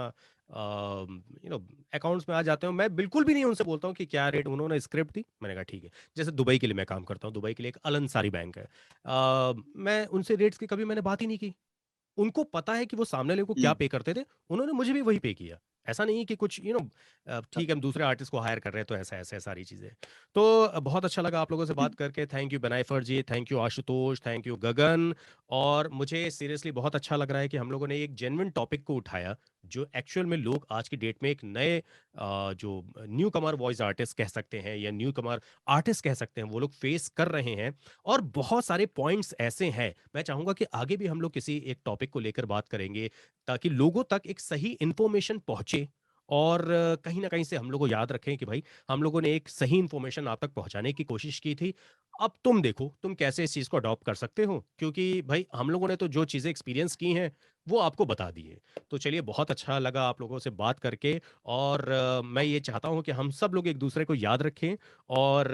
अकाउंट्स में आ जाते हैं, मैं बिल्कुल भी नहीं उनसे बोलता हूँ कि क्या रेट। उन्होंने स्क्रिप्ट दी, मैंने कहा ठीक है। जैसे दुबई के लिए मैं काम करता हूँ, दुबई के लिए एक अलंसारी बैंक है। मैं उनसे रेट्स की कभी मैंने बात ही नहीं की। उनको पता है कि वो सामने वाले को क्या हम्म। पे करते थे, उन्होंने मुझे भी वही पे किया। ऐसा नहीं है कि कुछ ठीक है हम दूसरे आर्टिस्ट को हायर कर रहे हैं तो ऐसा ऐसा सारी चीजें। तो बहुत अच्छा लगा आप लोगों से बात करके। Thank you Benaifer ji, thank you Ashutosh, thank you Gagan. और मुझे सीरियसली बहुत अच्छा लग रहा है कि हम लोगों ने एक जेन्युइन टॉपिक को उठाया, जो एक्चुअल में लोग आज की डेट में एक नए जो न्यू कमर वॉइस आर्टिस्ट कह सकते हैं या न्यू कमर आर्टिस्ट कह सकते हैं, वो लोग फेस कर रहे हैं। और बहुत सारे पॉइंट्स ऐसे हैं, मैं चाहूंगा कि आगे भी हम लोग किसी एक टॉपिक को लेकर बात करेंगे, ताकि लोगों तक एक सही इंफॉर्मेशन पहुंचे। और कहीं ना कहीं से हम लोग को याद रखें कि भाई हम लोगों ने एक सही इंफॉर्मेशन आप तक पहुंचाने की कोशिश की थी। अब तुम देखो तुम कैसे इस चीज को अडॉप्ट कर सकते हो, क्योंकि भाई हम लोगों ने तो जो चीजें एक्सपीरियंस की हैं वो आपको बता दी है। तो चलिए, बहुत अच्छा लगा आप लोगों से बात करके। और मैं ये चाहता हूं कि हम सब लोग एक दूसरे को याद रखें। और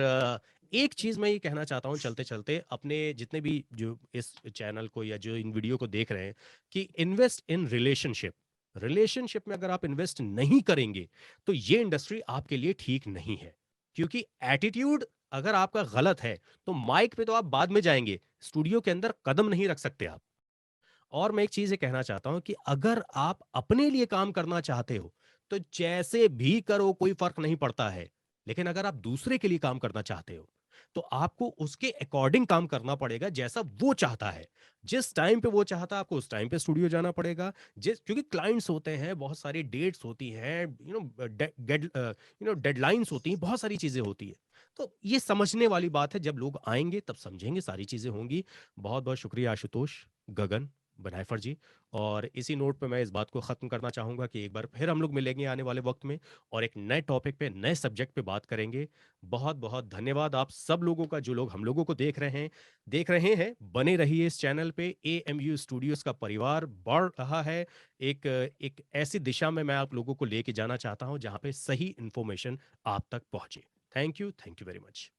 एक चीज मैं ये कहना चाहता हूँ चलते चलते, अपने जितने भी जो इस चैनल को या जो इन वीडियो को देख रहे हैं, कि इन्वेस्ट इन रिलेशनशिप। रिलेशनशिप में अगर आप इन्वेस्ट नहीं करेंगे तो ये इंडस्ट्री आपके लिए ठीक नहीं है। क्योंकि एटीट्यूड अगर आपका गलत है तो माइक पे तो आप बाद में जाएंगे, स्टूडियो के अंदर कदम नहीं रख सकते आप। और मैं एक चीज ये कहना चाहता हूं कि अगर आप अपने लिए काम करना चाहते हो तो जैसे भी करो, कोई फर्क नहीं पड़ता है। लेकिन अगर आप दूसरे के लिए काम करना चाहते हो तो आपको उसके अकॉर्डिंग काम करना पड़ेगा, जैसा वो चाहता है। जिस टाइम पे वो चाहता है आपको उस टाइम पे स्टूडियो जाना पड़ेगा। क्योंकि क्लाइंट्स होते हैं, बहुत सारी डेट्स होती हैं, डेडलाइंस होती हैं, बहुत सारी चीजें होती है। तो ये समझने वाली बात है, जब लोग आएंगे तब समझेंगे, सारी चीजें होंगी। बहुत बहुत शुक्रिया आशुतोष, गगन, बनाइफर जी। और इसी नोट पे मैं इस बात को ख़त्म करना चाहूँगा कि एक बार फिर हम लोग मिलेंगे आने वाले वक्त में, और एक नए टॉपिक पे, नए सब्जेक्ट पे बात करेंगे। बहुत बहुत धन्यवाद आप सब लोगों का, जो लोग हम लोगों को देख रहे हैं। बने रहिए इस चैनल पे। AMU स्टूडियोज़ का परिवार बढ़ रहा है। एक एक ऐसी दिशा में मैं आप लोगों को लेके जाना चाहता हूँ जहाँ पे सही इंफॉर्मेशन आप तक पहुँचे। Thank you very much.